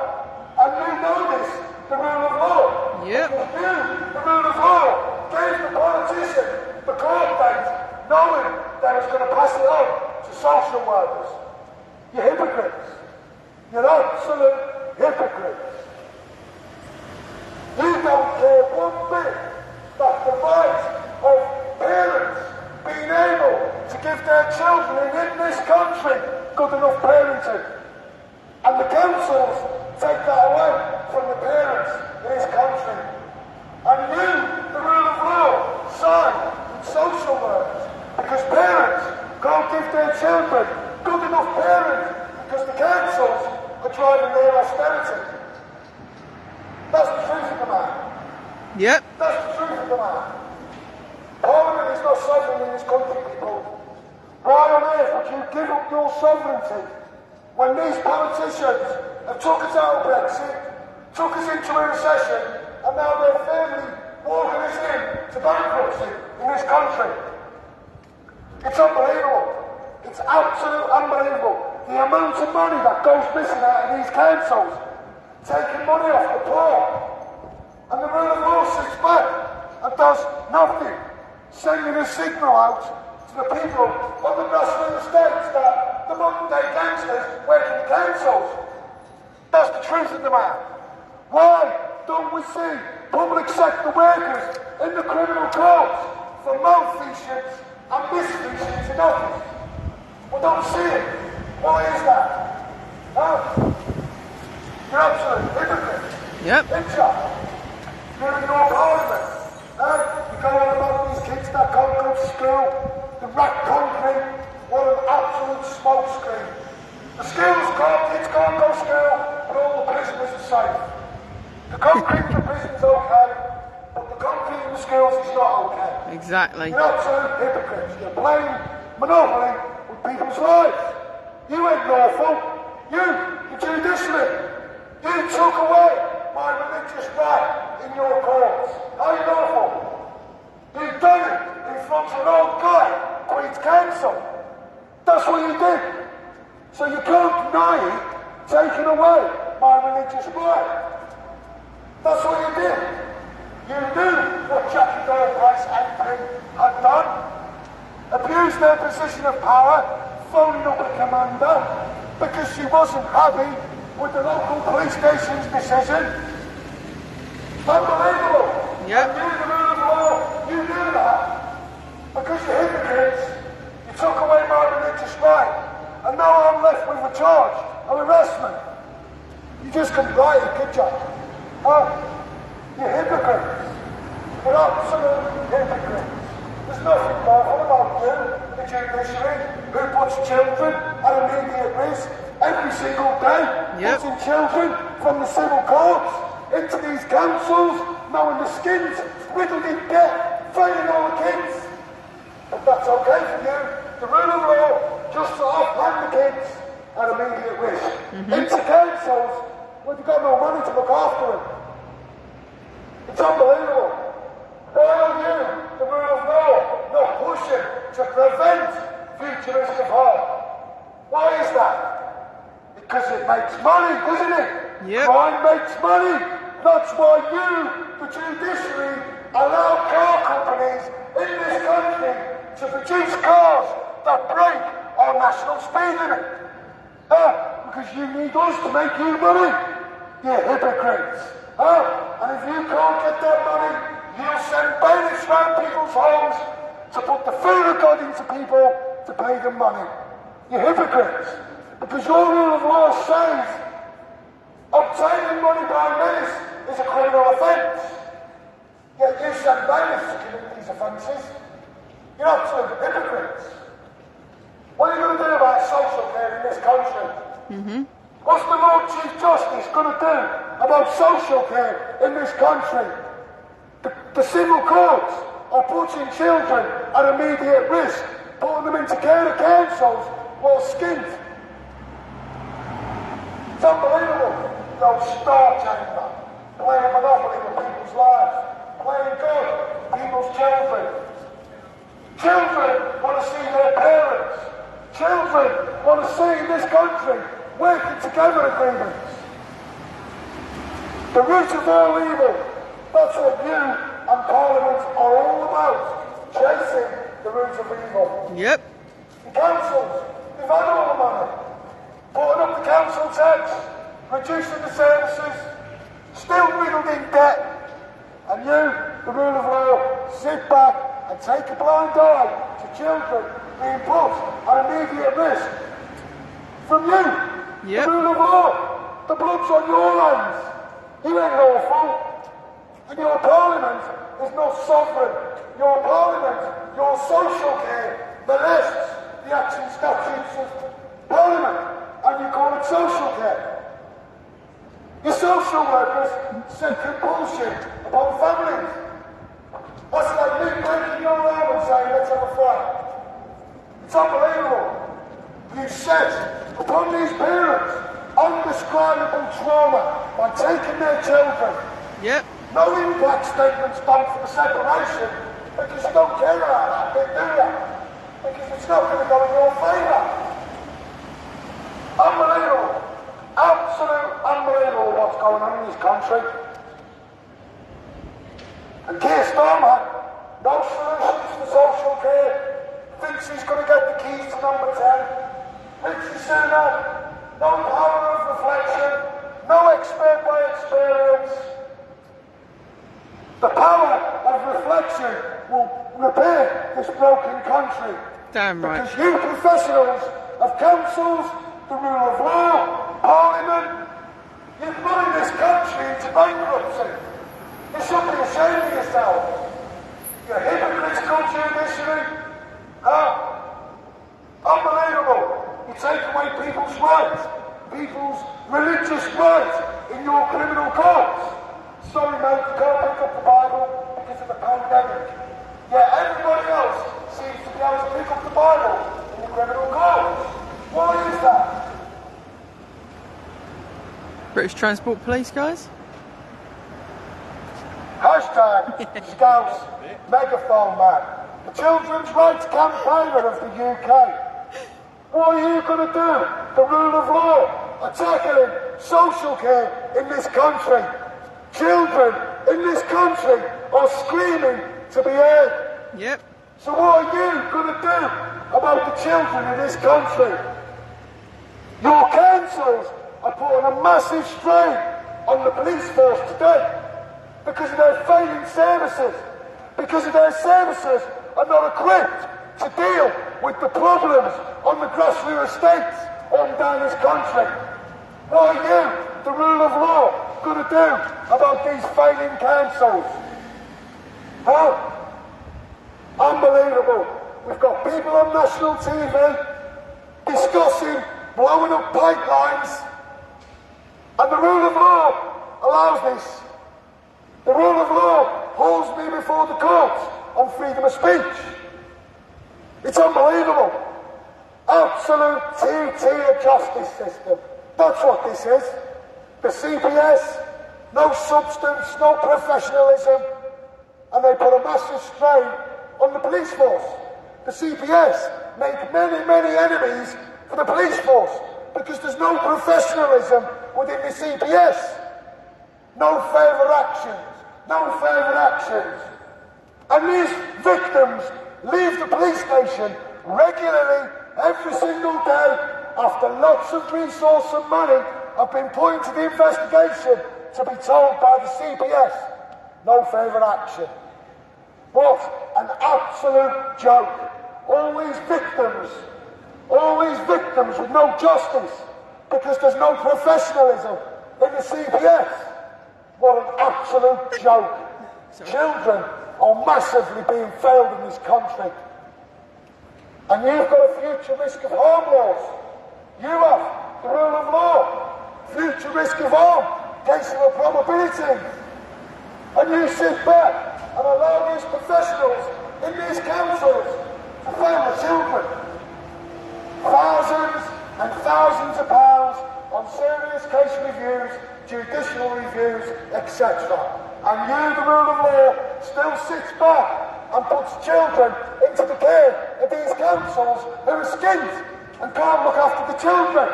Speaker 4: And you know this, the rule of law.
Speaker 1: Yep.
Speaker 4: You, the rule of law, gave the politician the court date, knowing they was going to pass it on to social workers. You're hypocrites. You're absolute hypocrites. You don't care one bit that the right of parents being able to give their children in this country good enough parenting. And the councils take that away from the parents in this country. And you, the rule of law, side with social workers because parents can't give their children good enough parenting because the councils are driving their austerity. That's the truth of the matter.
Speaker 1: Yep.
Speaker 4: That's the truth of the matter. Parliament is not sovereign in this country, people. Why on earth would you give up your sovereignty when these politicians have took us out of Brexit, took us into a recession, and now they're firmly walking us into bankruptcy in this country? It's unbelievable. It's absolutely unbelievable. The amount of money that goes missing out of these councils, taking money off the poor. And the rule of law sits back and does nothing, sending a signal out to the people on the grassroots estates that the modern day gangsters work in the councils. That's the truth of the matter. Why don't we see public sector workers in the criminal courts for malfeasance and misfeasance in office? We don't see it. Why is that? You're absolute hypocrite.
Speaker 1: Yep.
Speaker 4: You're in your parliament. You go on about these kids that can't go to school. The rat concrete. What an absolute smoke screen. The kids can't go to school, but all the prisoners are safe. The concrete in the prison's okay, but the concrete in the the schools is not okay.
Speaker 1: Exactly.
Speaker 4: You're absolute hypocrites. You're playing Monopoly with people's lives. You ain't lawful. You, the judiciary, you took away my religious right in your courts. How you lawful? You've done it in front of an old guy, Queen's Counsel. That's what you did. So you can't deny it, taking away my religious right. That's what you did. You knew what Jackie Doyle-Price had done. Abused their position of power, phoning up a commander because she wasn't happy with the local police station's decision. Unbelievable.
Speaker 1: Yep.
Speaker 4: And you, the rule of law, you knew that. Because you're hypocrites, you took away my religious right. And now I'm left with a charge of harassment. You just couldn't write it, could you? You're hypocrites. You're absolute hypocrites. There's nothing lawful about you, the judiciary, who puts children at immediate risk every single day,
Speaker 1: Yep.
Speaker 4: putting children from the civil courts into these councils, knowing the skins riddled in debt, failing all the kids. But that's okay for you. The rule of law just to offhand the kids at immediate risk. Into councils where they've got no money to look after them. It's unbelievable. Why are you, the rule of law, not pushing to prevent future risk of harm? Why is that? Because it makes money, doesn't it?
Speaker 1: Yep.
Speaker 4: Crime makes money. That's why you, the judiciary, allow car companies in this country to produce cars that break our national speed limit. Because you need us to make you money. You hypocrites. And if you can't get that money, you'll send bailiffs round people's homes to put the fear of God into people to pay them money. You hypocrites. Because your rule of law says obtaining money by menace is a criminal offence. Yet you send bailiffs to commit these offences. You're absolute hypocrites. What are you going to do about social care in this country? What's the Lord Chief Justice going to do about social care in this country? The civil courts are putting children at immediate risk, putting them into care of councils while skint. It's unbelievable. The old Star Chamber, playing Monopoly with people's lives, playing God, people's children. Children want to see their parents. Children want to see this country working together agreements. The root of all evil, that's what you and Parliament are all about, chasing the root of evil.
Speaker 1: Yep.
Speaker 4: The councils, they've had all the money, putting up the council tax, reducing the services, still riddled in debt, and you, the rule of law, sit back and take a blind eye to children being put at immediate risk. From you,
Speaker 1: Yep.
Speaker 4: the rule of law, the blood's on your hands. You ain't lawful. And your parliament is not sovereign. Your parliament, your social care, molests the acts and statutes of parliament, and you call it social care. Your social workers set compulsion upon families. That's like you breaking your arm and saying, let's have a fight. It's unbelievable. You set upon these parents undescribable trauma by taking their children.
Speaker 1: Yep.
Speaker 4: No impact statements done for the separation because you don't care about that bit, do you? Because it's not going to go in your favour. Unbelievable. Absolute unbelievable what's going on in this country. And Keir Starmer, no solutions for social care, thinks he's going to get the keys to number 10. Rishi Sunak, no power of reflection, no expert by experience. The power of reflection will repair this broken country.
Speaker 1: Damn right.
Speaker 4: Because you professionals of councils, the rule of law, parliament, you've run this country into bankruptcy. You should be ashamed of yourself. You're hypocritical judiciary. Unbelievable. You take away people's rights, people's religious rights in your criminal courts. Sorry mate, you can't pick up the Bible because to the pandemic. Yet everybody else seems to be able to pick up the Bible in the criminal court. Why is that?
Speaker 1: British Transport Police, guys.
Speaker 4: Hashtag Scouts Megaphone Man, the children's rights campaigner of the UK. What are you going to do? The rule of law are tackling social care in this country. Children in this country are screaming to be heard.
Speaker 1: Yep.
Speaker 4: So what are you going to do about the children in this country? Your councils are putting a massive strain on the police force today because of their failing services, because of their services are not equipped to deal with the problems on the grassroots estates on down this country. What are you, the rule of law, going to do about these failing councils? Huh? Unbelievable. We've got people on national TV discussing blowing up pipelines, and the rule of law allows this. The rule of law holds me before the courts on freedom of speech. It's unbelievable. Absolute two-tier justice system. That's what this is. The CPS, no substance, no professionalism, and they put a massive strain on the police force. The CPS make many, many enemies for the police force because there's no professionalism within the CPS. No favour actions. No favour actions. And these victims leave the police station regularly every single day after lots of resource and money have been put into the investigation to be told by the CPS. No favour action. What an absolute joke. All these victims with no justice because there's no professionalism in the CPS. What an absolute joke. Children are massively being failed in this country. And you've got a future risk of harm laws. You have the rule of law. Future risk of harm, case of a probability. And you sit back and allow these professionals in these councils to fail the children. Thousands and thousands of pounds on serious case reviews, judicial reviews, etc. And you, the rule of law, still sits back and puts children into the care of these councils who are skint and can't look after the children.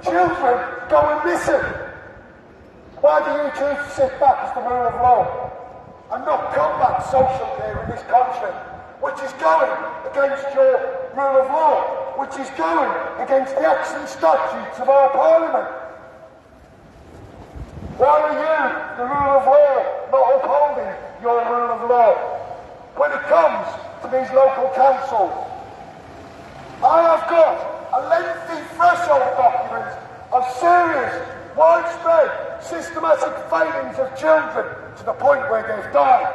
Speaker 4: Children going missing. Why do you choose to sit back as the rule of law and not combat social care in this country, which is going against your rule of law, which is going against the acts and statutes of our parliament? Why are you, the rule of law, not upholding your rule of law when it comes to these local councils? I have got a lengthy threshold document of serious, widespread, systematic failings of children to the point where they've died.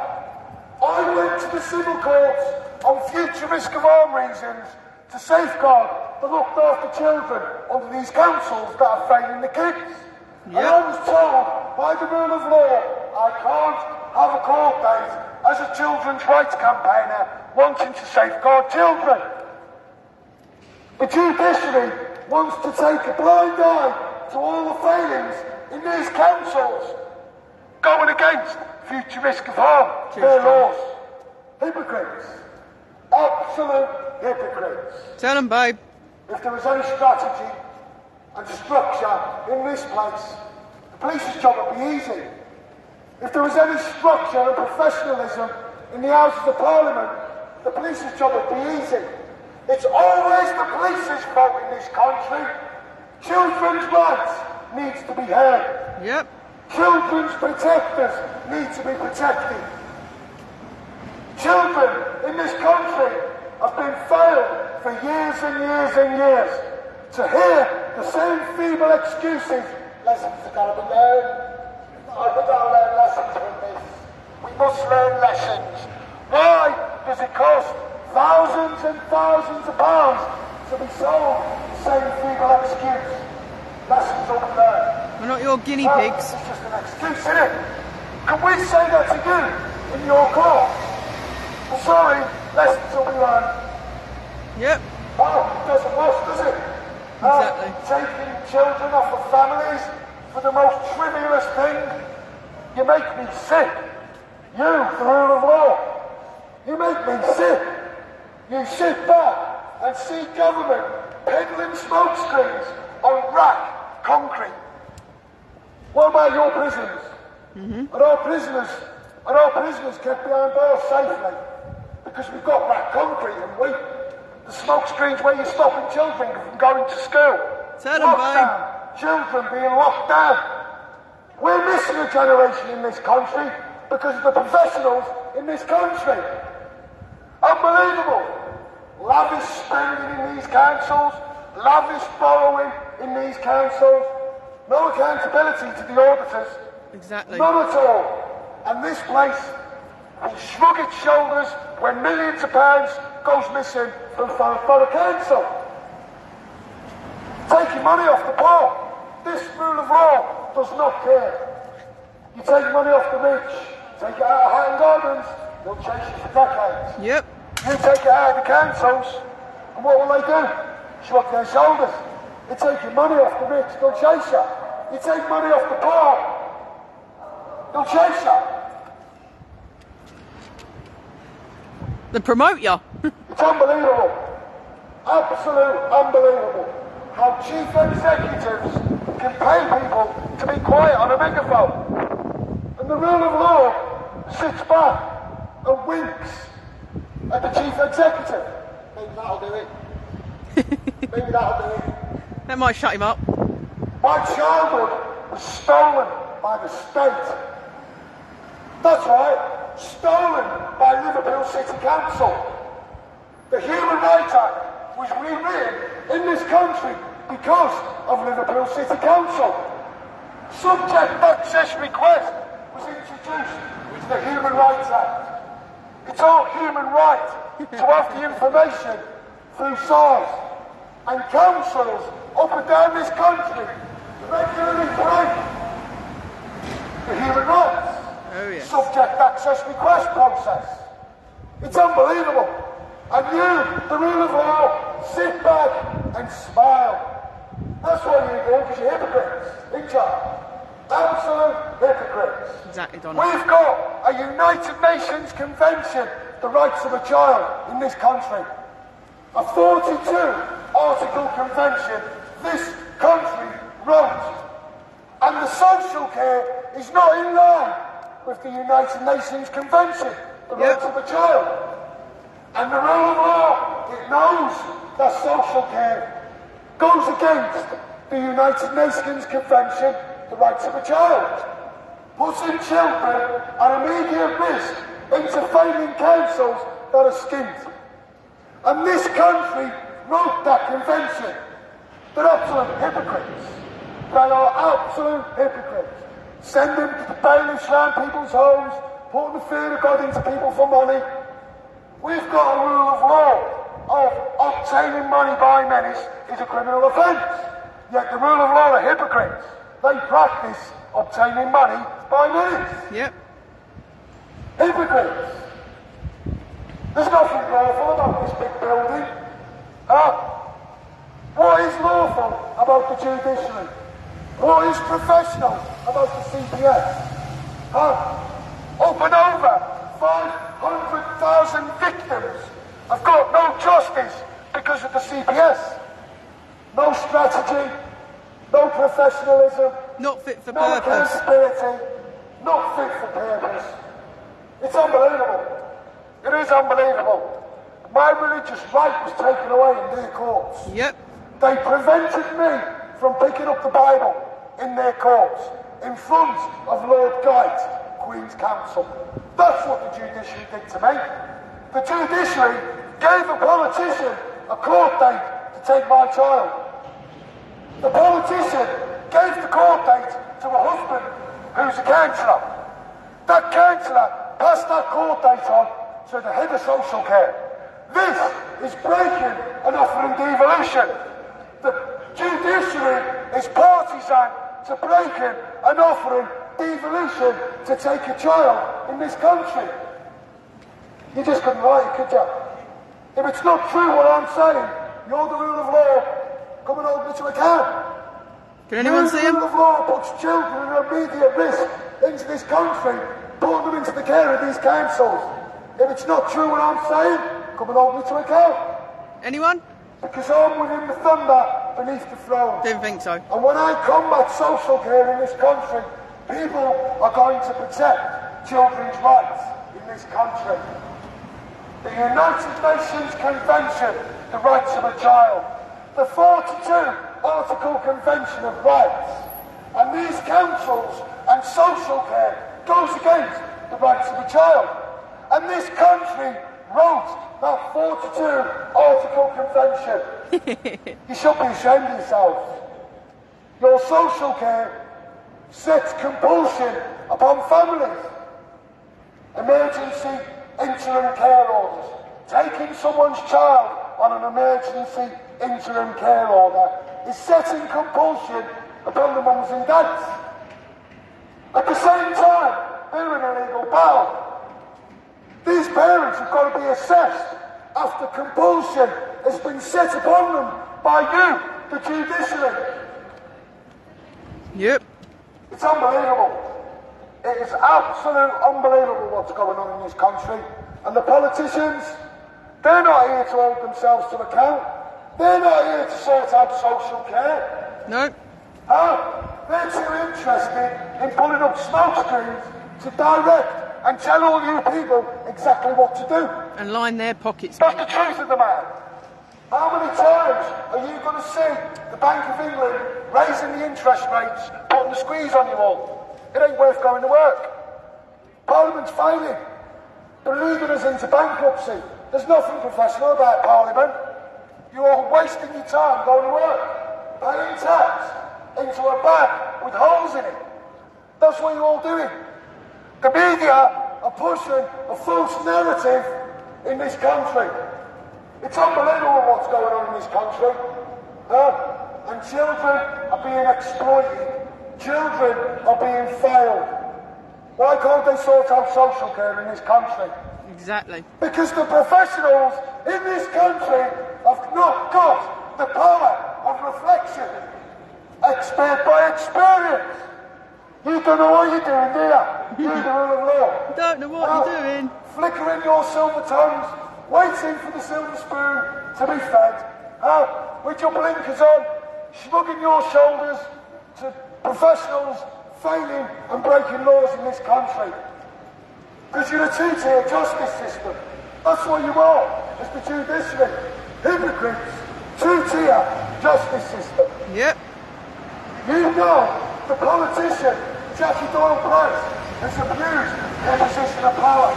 Speaker 4: I went to the civil courts on future risk of harm reasons to safeguard the looked after children under these councils that are failing the kids. Yep. And I was told by the rule of law I can't have a court date as a children's rights campaigner wanting to safeguard children. The judiciary wants to take a blind eye to all the failings in these councils, going against future risk of harm, their laws. Hypocrites. Absolute hypocrites.
Speaker 1: Tell them, babe.
Speaker 4: If there was any strategy and structure in this place, the police's job would be easy. If there was any structure and professionalism in the Houses of Parliament, the police's job would be easy. It's always the police's fault in this country. Children's rights needs to be heard.
Speaker 1: Yep.
Speaker 4: Children's protectors need to be protected. Children in this country have been failed for years and years and years. To hear the same feeble excuses, lessons have got to be learned. We don't learn lessons from this. We must learn lessons. Why does it cost thousands and thousands of pounds to be sold the same feeble excuse? Lessons unlearned.
Speaker 1: We're not your guinea pigs.
Speaker 4: It's just an excuse, isn't it? Can we say that to you? in your court. I'm sorry, lessons will be learned.
Speaker 1: Yep.
Speaker 4: Oh, it doesn't wash, does it?
Speaker 1: Exactly.
Speaker 4: Taking children off of families for the most trivialist thing. You make me sick. You, the rule of law. You make me sick. You sit back and see government peddling smoke screens on rack concrete. What about your prisons? Are our prisoners kept behind bars safely? Because we've got rack concrete and the smoke screens where you're stopping children from going to school.
Speaker 1: Tell them,
Speaker 4: Lockdown, children being locked down. We're missing a generation in this country because of the professionals in this country. Unbelievable. Lavish spending in these councils, lavish borrowing in these councils, no accountability to the auditors.
Speaker 1: Exactly.
Speaker 4: None at all. And this place will shrug its shoulders when millions of pounds goes missing from Borough Council. Taking money off the poor. This rule of law does not care. You take money off the rich, take it out of Hatton Gardens, they'll chase you for decades.
Speaker 1: Yep.
Speaker 4: You take it out of the councils, and what will they do? Shrug their shoulders. You're taking money off the rich, they'll chase you. You take money off the poor, they'll chase you.
Speaker 1: They promote you.
Speaker 4: It's unbelievable. Absolute unbelievable. How chief executives can pay people to be quiet on a megaphone. And the rule of law sits back and winks at the chief executive. Maybe that'll do it. Maybe that'll do it.
Speaker 1: That might shut him up.
Speaker 4: My childhood was stolen by the state. That's right, stolen by Liverpool City Council. The Human Rights Act was rewritten in this country because of Liverpool City Council. Subject access request was introduced to the Human Rights Act. It's our human right to have the information through SARS. And councils up and down this country regularly break the human rights.
Speaker 1: Oh, yes.
Speaker 4: Subject access request process. It's unbelievable. And you, the rule of law, sit back and smile. That's what you do, because you're hypocrites, ain't you? Absolute hypocrites.
Speaker 1: Exactly, Donald.
Speaker 4: We've got a United Nations Convention, the rights of a child in this country. A 42-article convention this country wrote. And the social care is not in line with the United Nations Convention, the rights of a child. And the rule of law, it knows that social care goes against the United Nations Convention, the rights of a child. Putting children at immediate risk into failing councils that are skint. And this country wrote that convention. They're absolute hypocrites. They are absolute hypocrites. Sending the bailiffs round people's homes, putting the fear of God into people for money. We've got a rule of law of obtaining money by menace is a criminal offence. Yet the rule of law are hypocrites. They practice obtaining money by menace.
Speaker 1: Yep.
Speaker 4: Hypocrites. There's nothing lawful about this big building. What is lawful about the judiciary? What is professional about the CPS? Up and over 500,000 victims have got no justice because of the CPS. No strategy, no professionalism,
Speaker 1: Not fit for
Speaker 4: no
Speaker 1: purpose.
Speaker 4: accountability, not fit for purpose. It's unbelievable. It is unbelievable. My religious right was taken away in their courts.
Speaker 1: Yep.
Speaker 4: They prevented me from picking up the Bible in their courts, in front of Lord Guyte, Queen's Counsel. That's what the judiciary did to me. The judiciary gave a politician a court date to take my child. The politician gave the court date to a husband who's a counsellor. That counsellor passed that court date on to the head of social care. This is breaking and offering devolution. The judiciary is partisan to breaking and offering devolution to take a child in this country. You just couldn't write it, could you? If it's not true what I'm saying, you're the rule of law. Come and hold me to account.
Speaker 1: Can anyone see him?
Speaker 4: The rule of law puts children at immediate risk into this country, putting them into the care of these councils. If it's not true what I'm saying, come and hold me to account.
Speaker 1: Anyone?
Speaker 4: Because I'm within the thunder beneath the throne.
Speaker 1: Didn't think so.
Speaker 4: And when I combat social care in this country, people are going to protect children's rights in this country. The United Nations Convention, the Rights of a Child, the 42 Article Convention of Rights, and these councils and social care goes against the rights of a child. And this country wrote that 42 Article Convention. You should be ashamed of yourselves. Your social care sets compulsion upon families. Emergency interim care orders. Taking someone's child on an emergency interim care order is setting compulsion upon the mums and dads. At the same time, they're in a legal battle. These parents have got to be assessed after compulsion has been set upon them by you, the judiciary.
Speaker 1: Yep.
Speaker 4: It's unbelievable. It is absolute unbelievable what's going on in this country. And the politicians, they're not here to hold themselves to account. They're not here to sort out social care.
Speaker 1: No.
Speaker 4: They're too interested in pulling up smoke screens to direct and tell all you people exactly what to do.
Speaker 1: And line their pockets.
Speaker 4: That's the truth of the matter. How many times are you going to see the Bank of England raising the interest rates, putting the squeeze on you all? It ain't worth going to work. Parliament's failing. They're leading us into bankruptcy. There's nothing professional about Parliament. You're all wasting your time going to work, paying tax into a bag with holes in it. That's what you're all doing. The media are pushing a false narrative in this country. It's unbelievable what's going on in this country. And children are being exploited. Children are being failed. Why can't they sort out social care in this country?
Speaker 1: Exactly.
Speaker 4: Because the professionals in this country have not got the power of reflection. Expert by experience. You don't know what you're doing, do you? You're the rule of law.
Speaker 1: Don't know what you're doing.
Speaker 4: Flickering your silver tongues, waiting for the silver spoon to be fed. With your blinkers on, shrugging your shoulders to professionals failing and breaking laws in this country. Because you're a two-tier justice system. That's what you are, as the judiciary. Hypocrites. Two-tier justice system.
Speaker 1: Yep.
Speaker 4: You know the politician, Jackie Doyle-Price, has abused their position of power.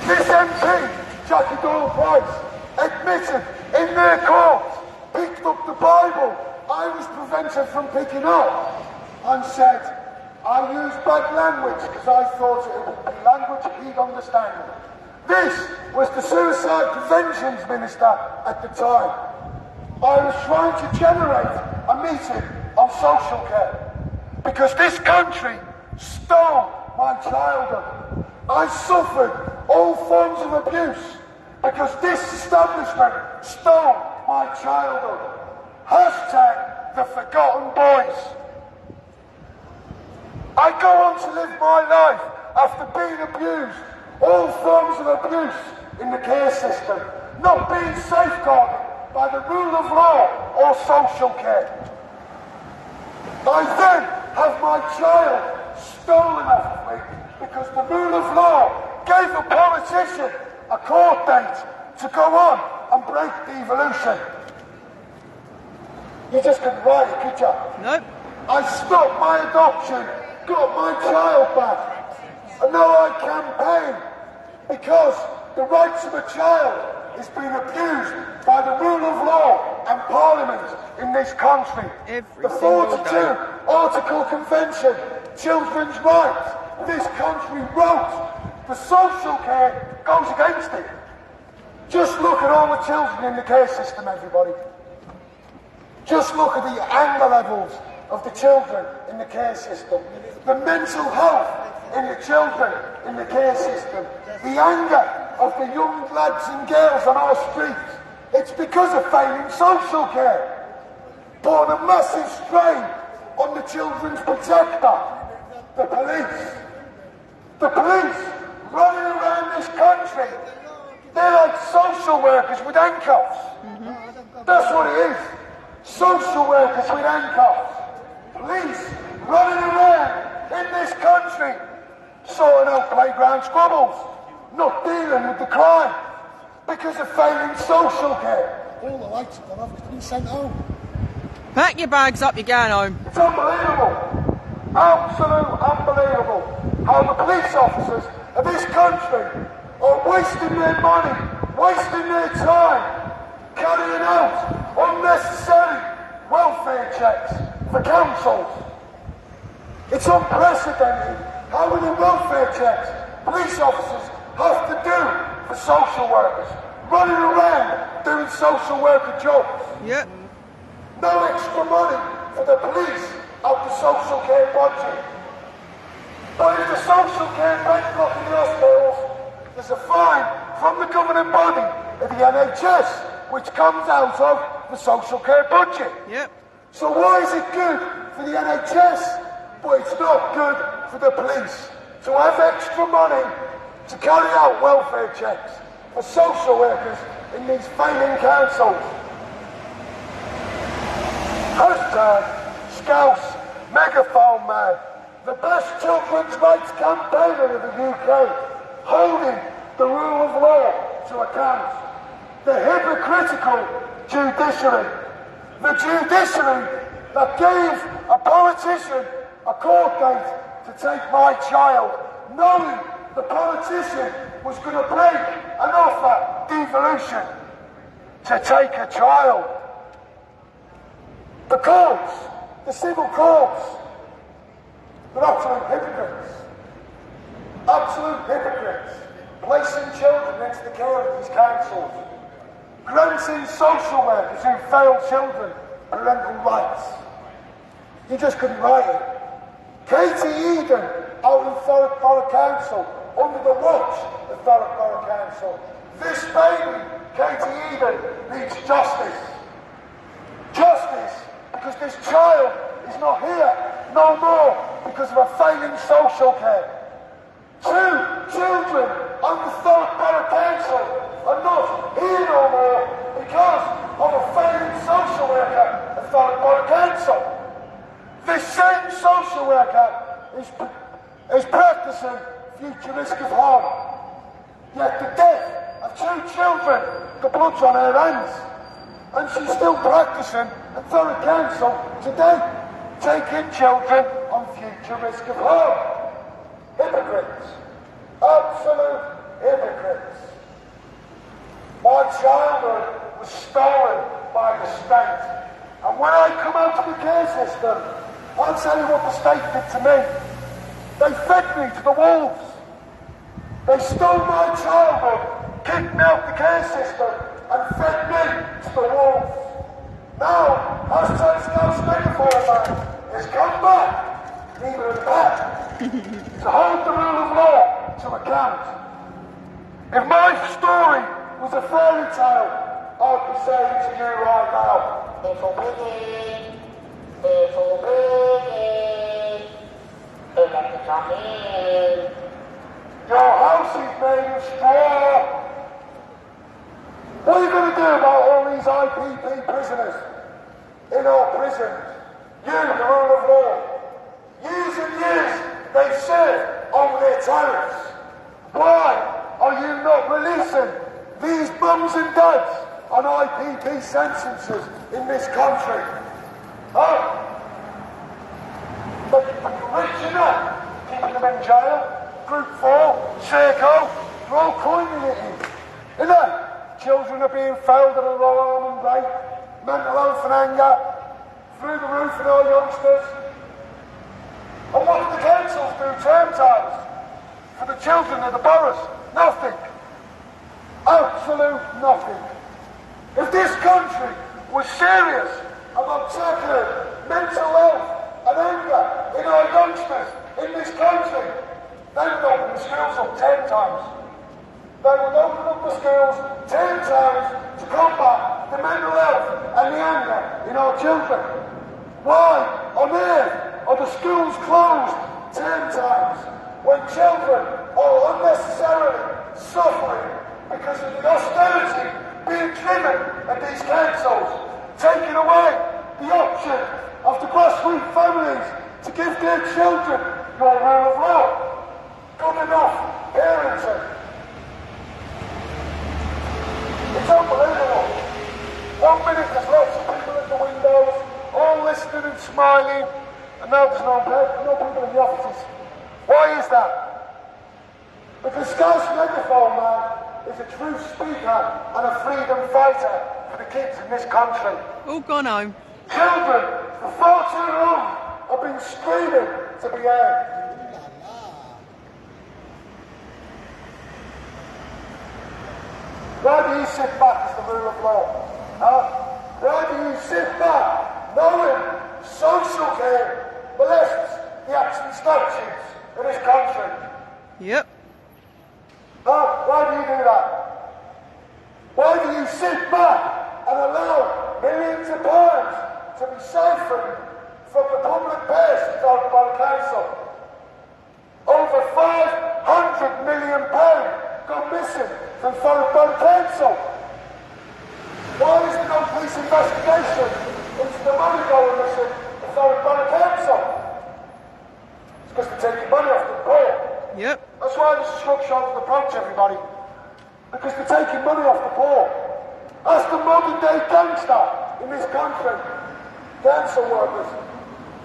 Speaker 4: This MP, Jackie Doyle-Price, admitted in their court, picked up the Bible I was prevented from picking up and said, I used bad language because I thought it would be language he'd understand. This was the Suicide Prevention Minister at the time. I was trying to generate a meeting on social care because this country stole my childhood. I suffered all forms of abuse because this establishment stole my childhood. Hashtag the forgotten boys. I go on to live my life after being abused, all forms of abuse in the care system, not being safeguarded by the rule of law or social care. I then have my child stolen off of me because the rule of law gave a politician a court date to go on and break devolution. You just couldn't write it, could you?
Speaker 1: Nope.
Speaker 4: I stopped my adoption, got my child back, and now I campaign because the rights of a child is being abused by the rule of law and Parliament in this country.
Speaker 1: Every
Speaker 4: The
Speaker 1: single
Speaker 4: 42
Speaker 1: day.
Speaker 4: Article Convention, children's rights, this country wrote. The social care goes against it. Just look at all the children in the care system, everybody. Just look at the anger levels of the children in the care system. The mental health in the children in the care system, the anger of the young lads and girls on our streets, it's because of failing social care. Put a massive strain on the children's protector, the police. The police running around this country, they're like social workers with handcuffs. That's what it is. Social workers with handcuffs. Police running around in this country, sorting out playground squabbles, not dealing with the crime because of failing social care.
Speaker 2: All the lights have gone off, it's been sent home.
Speaker 1: Pack your bags up, you're going home.
Speaker 4: It's unbelievable. Absolute unbelievable how the police officers of this country are wasting their money, wasting their time, carrying out unnecessary welfare checks for councils. It's unprecedented how many welfare checks police officers have to do for social workers, running around doing social worker jobs.
Speaker 1: Yep.
Speaker 4: No extra money for the police out the social care budget. But if the social care bankrupt in the hospitals, there's a fine from the governing body of the NHS, which comes out of the social care budget.
Speaker 1: Yep.
Speaker 4: So why is it good for the NHS, but it's not good for the police to have extra money to carry out welfare checks for social workers in these failing councils? Hashtag Scouse Megaphone Man, the best children's rights campaigner of the UK, holding the rule of law to account. The hypocritical judiciary, the judiciary that gave a politician a court date to take my child, knowing the politician was going to break an offer devolution to take a child. The courts, the civil courts, they're absolute hypocrites. Absolute hypocrites. Placing children into the care of these councils. Granting social workers who fail children parental rights. You just couldn't write it. Katie Eden, out in Thurrock Borough Council, under the watch of Thurrock Borough Council. This baby, Katie Eden, needs justice. Justice, because this child is not here no more because of a failing social care. 2 children under Thurrock Borough Council are not here no more because of a failing social worker at Thurrock Borough Council. This same social worker is practising future risk of harm. Yet the death of 2 children, the blood's on her hands. And she's still practising at Thurrock Council today, taking children on future risk of harm. Hypocrites. Absolute hypocrites. My childhood was stolen by the state. And when I come out of the care system, I'll tell you what the state did to me. They fed me to the wolves. They stole my childhood, kicked me out the care system, and fed me to the wolves. Now, hashtag Scouse Megaphone Man has come back, even back, to hold the rule of law to account. If my story was a fairy tale, I'd be saying to you right now, little piggy, let me come in. Your house is made of straw. What are you going to do about all these IPP prisoners in our prisons? You, the rule of law. Years and years they serve on their tariffs. Why are you not releasing these mums and dads on IPP sentences in this country? Huh? But rich enough, keeping them in jail. Group 4, Serco, they're all coining it in. Isn't it? Children are being failed at a alarm and rate. Mental health and anger. Through the roof in our youngsters. And what do the councils do term times? For the children of the boroughs? Nothing. Absolute nothing. If this country was serious about tackling mental health and anger in our youngsters in this country, they would open the schools up 10 times. They would open up the schools 10 times to combat the mental health and the anger in our children. Why on earth are the schools closed 10 times when children are unnecessarily suffering because of the austerity being driven at these councils, taking away the option of the grassroots families to give their children your rule of law? Good enough parenting. It's unbelievable. 1 minute there's lots of people at the windows, all listening and smiling, and now there's no people in the offices. Why is that? Because Scouse Megaphone Man is a true speaker and a freedom fighter for the kids in this country.
Speaker 1: All gone home.
Speaker 4: Children, for far too long, have been screaming to be heard. Why do you sit back as the rule of law? Why do you sit back knowing social care molests the acts and statutes in this country?
Speaker 1: Yep.
Speaker 4: Why do you do that? Why do you sit back and allow millions of pounds to be siphoned from the public purse by the council? Over £500 million gone missing from Forest Borough Council. Why is there no police investigation into the money going missing from Forest Borough Council? It's because they're taking money off the poor.
Speaker 1: Yep.
Speaker 4: That's why this is structural approach, everybody. Because they're taking money off the poor. That's the modern day gangster in this country. Council workers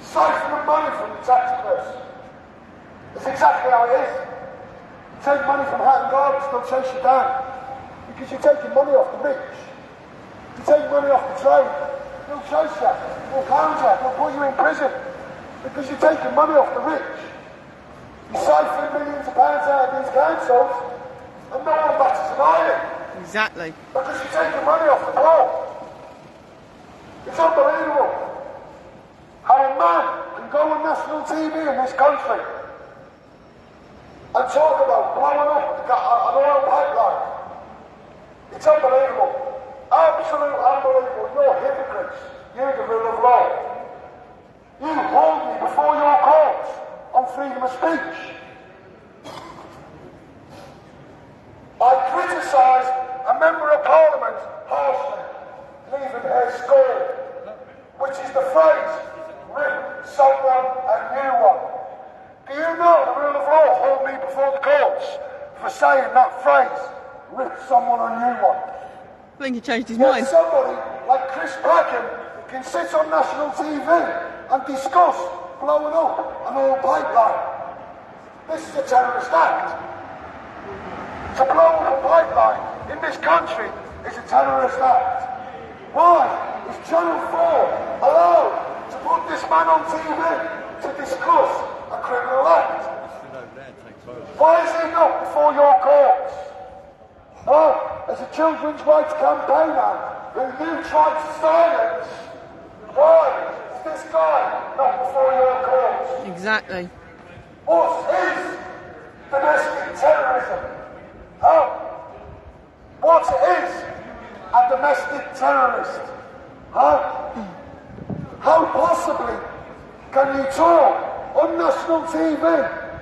Speaker 4: siphoning money from the taxpayers. That's exactly how it is. You take money from Hatton Gardens, they'll chase you down. Because you're taking money off the rich. You take money off the trade, they'll chase you, they'll pound you, they'll put you in prison. Because you're taking money off the rich. You siphon millions of pounds out of these councils, and no one bats an eye.
Speaker 1: Exactly.
Speaker 4: Because you're taking money off the poor. It's unbelievable how a man can go on national TV in this country and talk about blowing up an oil pipeline. It's unbelievable. Absolute unbelievable. You're hypocrites. You're the rule of law. You hold me before your courts on freedom of speech. I criticised a member of parliament harshly, leaving her scorn, which is the phrase, rip someone a new one. Do you know the rule of law hold me before the courts for saying that phrase, rip someone a new one?
Speaker 1: I think he changed his
Speaker 4: Yet
Speaker 1: mind.
Speaker 4: somebody like Chris Bracken can sit on national TV and discuss blowing up an oil pipeline. This is a terrorist act. To blow up a pipeline in this country is a terrorist act. Why is Channel 4 allowed to put this man on TV to discuss a criminal act? Why is he not before your courts? As a children's rights campaigner who you tried to silence, why is this guy not before your courts?
Speaker 1: Exactly.
Speaker 4: What is domestic terrorism? What is a domestic terrorist? How possibly can you talk on national TV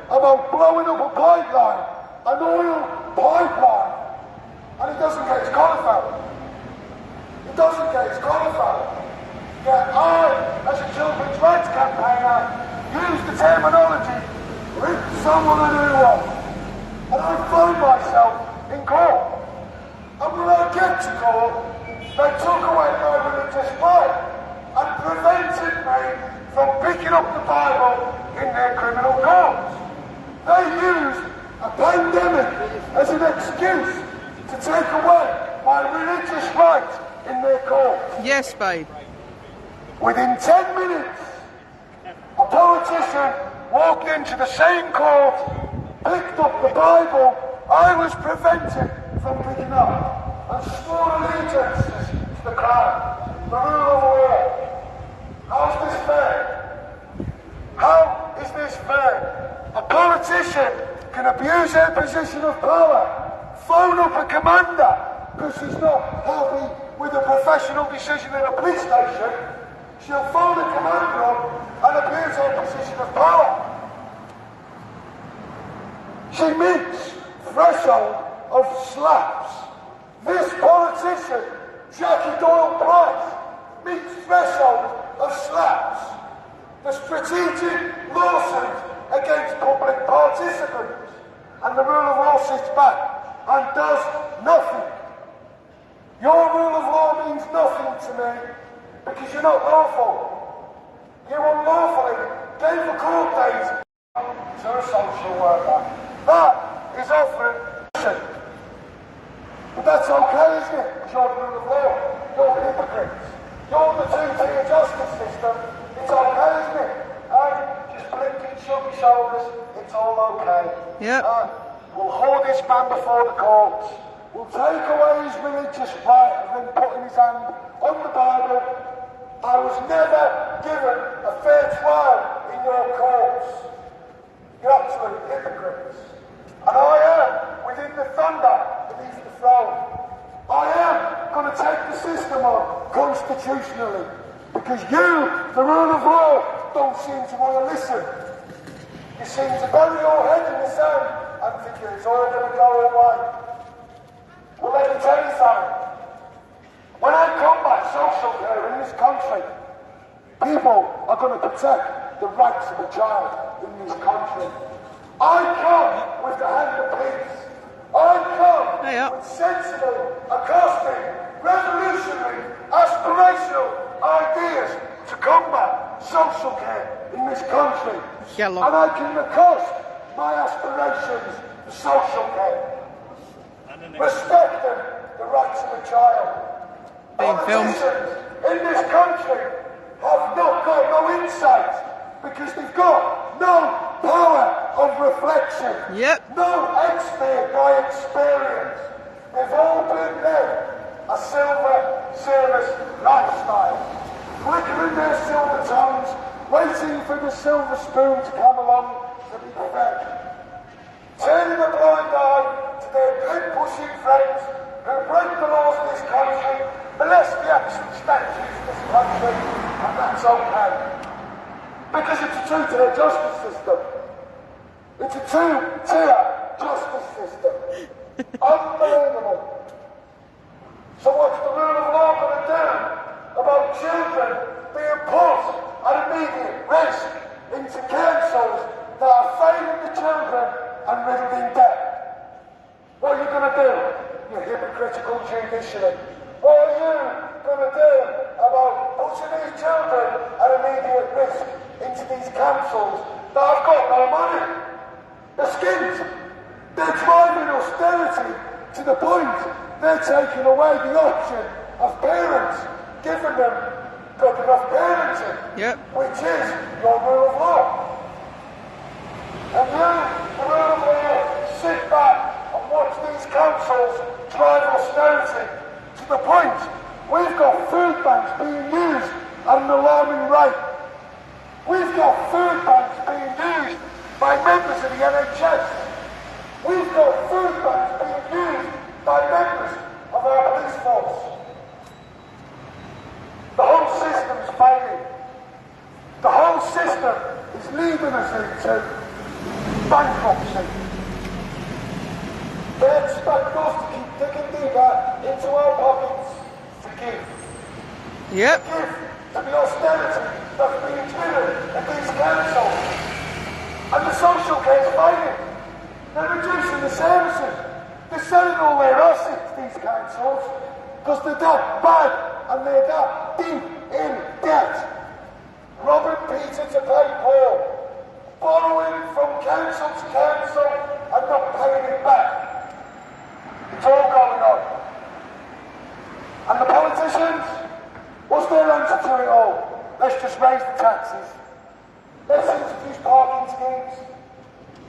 Speaker 4: about blowing up a pipeline, an oil pipeline, and he doesn't get his cauliflower? He doesn't get his cauliflower. Yet I, as a children's rights campaigner, use the terminology, rip someone a new one. And I find myself in court. And when I get to court, they took away my religious right and prevented me from picking up the Bible in their criminal courts. They used a pandemic as an excuse to take away my religious right in their courts.
Speaker 1: Yes, babe.
Speaker 4: Within 10 minutes, a politician walked into the same court, picked up the Bible I was prevented from picking up, and swore allegiance to the crown, the rule of law. How's this fair? How is this fair? A politician can abuse their position of power, phone up a commander because she's not happy with a professional decision in a police station. She'll phone the commander up and abuse her position of power. She meets threshold of slaps. This politician, Jackie Doyle Price, meets threshold of slaps. The strategic lawsuit against public participants, and the rule of law sits back and does nothing. Your rule of law means nothing to me because you're not lawful. You unlawfully gave the court days to a social worker. That is offering. But that's okay, isn't it? It's your rule of law. You're hypocrites. You're the two-tier justice system. It's okay, isn't it? And just blink and shrug your shoulders. It's all okay.
Speaker 1: Yep.
Speaker 4: We'll hold this man before the courts. We'll take away his religious right of him putting his hand on the Bible. I was never given a fair trial in your courts. You're absolute hypocrites. And I am within the thunder beneath the throne. I am going to take the system on constitutionally because you, the rule of law, don't seem to want to listen. You seem to bury your head in the sand and think it's all going to go away. Well, let me tell you something. When I combat social care in this country, people are going to protect the rights of the child in this country. I come with the hand of peace. I come with sensible, accosting, revolutionary, aspirational ideas to combat social care in this country.
Speaker 1: Yellow.
Speaker 4: And I can accost my aspirations for social care. Respecting the rights of a child. Politicians in this country have not got no insight because they've got no power of reflection.
Speaker 1: Yep.
Speaker 4: No expert by experience. They've all been led a silver service lifestyle. Flickering their silver tongues, waiting for the silver spoon to come along to be fed. Turning a blind eye to their grid-pushing friends who break the laws of this country, molest the action statutes of this country, and that's okay. Because it's a two-tier justice system. It's a two-tier justice system. Unbelievable. So what's the rule of law going to do about children being put at immediate risk into councils that are failing the children and riddled in debt? What are you going to do, you hypocritical judiciary? What are you going to do about putting these children at immediate risk into these councils that have got no money? They're skint. They're driving austerity to the point they're taking away the option of parents, giving them good enough parenting, which is your rule of law. And you, the rule of law, sit back and watch these councils drive austerity to the point we've got food banks being used at an alarming rate. We've got food banks being used by members of the NHS. We've got food banks being used by members of our police force. The whole system's failing. The whole system is leading us into bankruptcy. They expect us to keep digging deeper into our pockets to give.
Speaker 1: Yep.
Speaker 4: To give to the austerity that's being given at these councils. And the social care's failing. They're reducing the services. They're selling all their assets, these councils, because they're that bad and they're that deep in debt. Robbing Peter to pay Paul. Borrowing from council to council and not paying it back. It's all going on. And the politicians, what's their answer to it all? Let's just raise the taxes. Let's introduce parking schemes.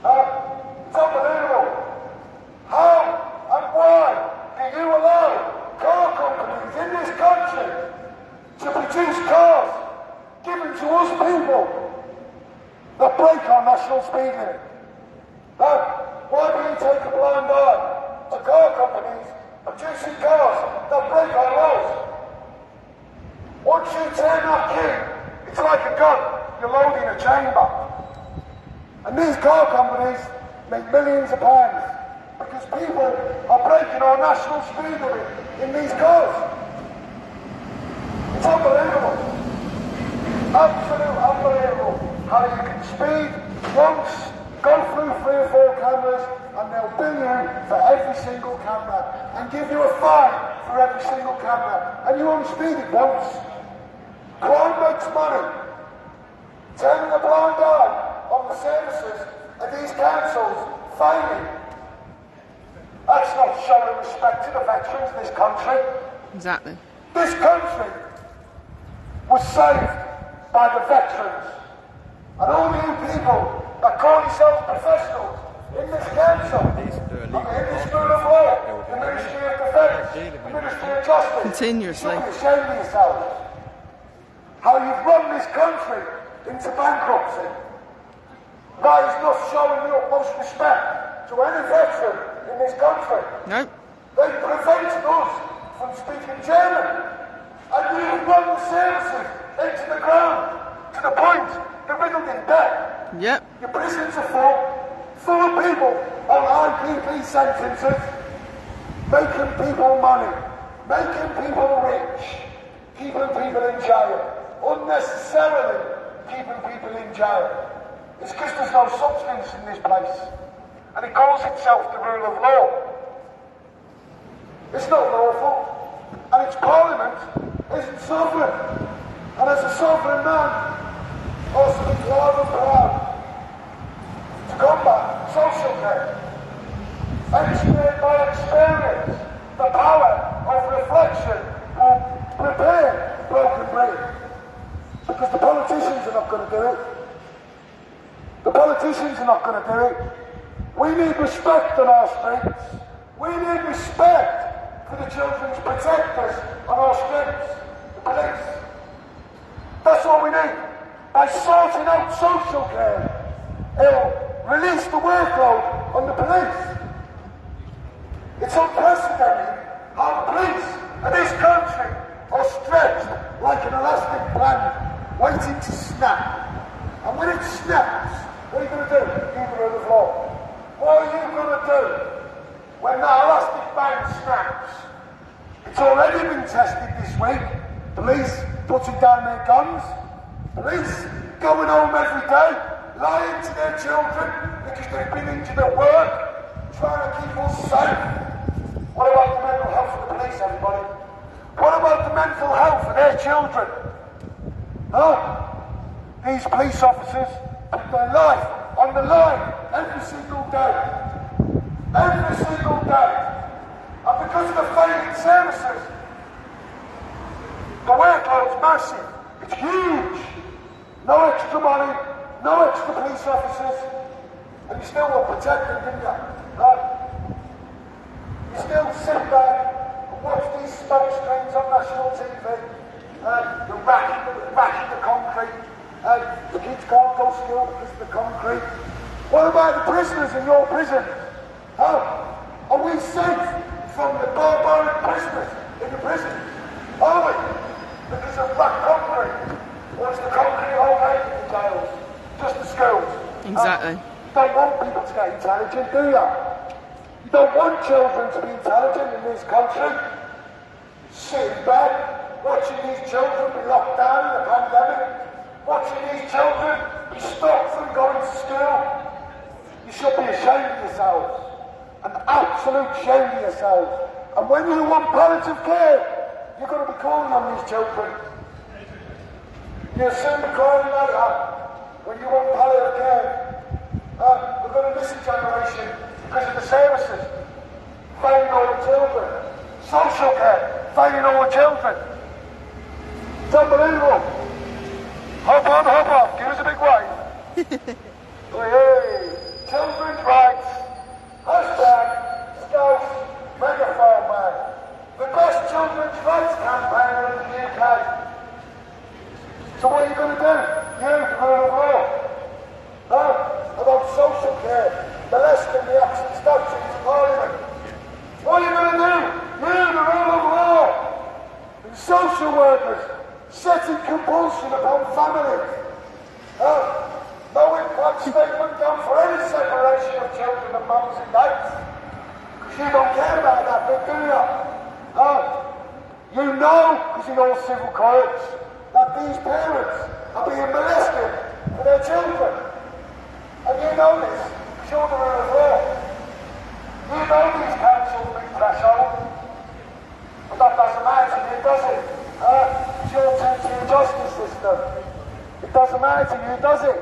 Speaker 4: It's unbelievable. How and why do you allow car companies in this country to produce cars given to us people that break our national speed limit? blind eye to car companies producing cars that break our laws. Once you turn that key, it's like a gun. You're loading a chamber. And these car companies make millions of pounds because people are breaking our national speed limit in these cars. It's unbelievable. Absolutely unbelievable how you can speed once, go through 3 or 4 cameras, and they'll bill you for every single camera and give you a fine for every single camera, and you only speeded once. Crime makes money. Turning a blind eye on the services of these councils failing. That's not showing respect to the veterans of this country.
Speaker 1: Exactly.
Speaker 4: This country was saved by the veterans. And all you people that call yourselves professionals in this council, in this rule of law, the Ministry of Defence, the Ministry of Justice,
Speaker 1: Continuously.
Speaker 4: you should be ashamed of yourselves. How you've run this country into bankruptcy. That is not showing the utmost respect to any veteran in this country.
Speaker 1: Nope.
Speaker 4: They prevented us from speaking German. And you've run the services into the ground to the point they're riddled in debt.
Speaker 1: Yep.
Speaker 4: Your prisons are full of people on IPP sentences, making people money, making people rich, keeping people in jail, unnecessarily keeping people in jail. It's because there's no substance in this place, and it calls itself the rule of law. It's not lawful, and its parliament isn't sovereign. And as a sovereign man, I speak loud and proud to combat social care, explained by experience, the power of reflection will repair broken Britain. Because the politicians are not going to do it. The politicians are not going to do it. We need respect on our streets. We need respect for the children's protectors on our streets, the police. That's all we need. By sorting out social care, it'll release the workload on the police. It's unprecedented how the police of this country are stretched like an elastic band, waiting to snap. And when it snaps, what are you going to do? You rule of law. What are you going to do when that elastic band snaps? It's already been tested this week. Police putting down their guns. Police going home every day, lying to their children because they've been injured at work, trying to keep us safe. What about the mental health of the police, everybody? What about the mental health of their children? Huh? These police officers put their life on the line every single day. Every single day. And because of the failing services, the workload's massive. It's huge. No extra money, no extra police officers, and you still won't protect them, didn't you? You still sit back and watch these smoke screens on national TV, the racking the concrete, the kids can't go to school because of the concrete. What about the prisoners in your prison? Are we safe from the barbaric prisoners in the prison? Are we? Because of black concrete? Or is the concrete all made in the jails? Just the schools?
Speaker 1: Exactly.
Speaker 4: You don't want people to get intelligent, do you? You don't want children to be intelligent in this country. Sitting back, watching these children be locked down in the pandemic, watching these children be stopped from going to school. You should be ashamed of yourselves. An absolute shame of yourselves. And when you want palliative care, you're going to be calling on these children. You'll soon be crying about that when you want palliative care. We're going to miss a generation because of the services. Failing all the children. Social care. Failing all the children. It's unbelievable. Hop on, hop off. Give us a big wave. Hey, children's rights. Hashtag Scouts Megaphone Man. The best children's rights campaigner in the UK. So what are you going to do? You, the rule of law. About social care, molesting the absent statutes of social workers setting compulsion upon families. No impact statement done for any separation of children and mums and dads. Because you don't care about that bit, do you? You know, because in all civil courts, that these parents are being molested for their children. And you know this, because you're the rule of law. You know these councils meet threshold. But that doesn't matter to you, does it? It's your turn to your justice system. It doesn't matter to you, does it?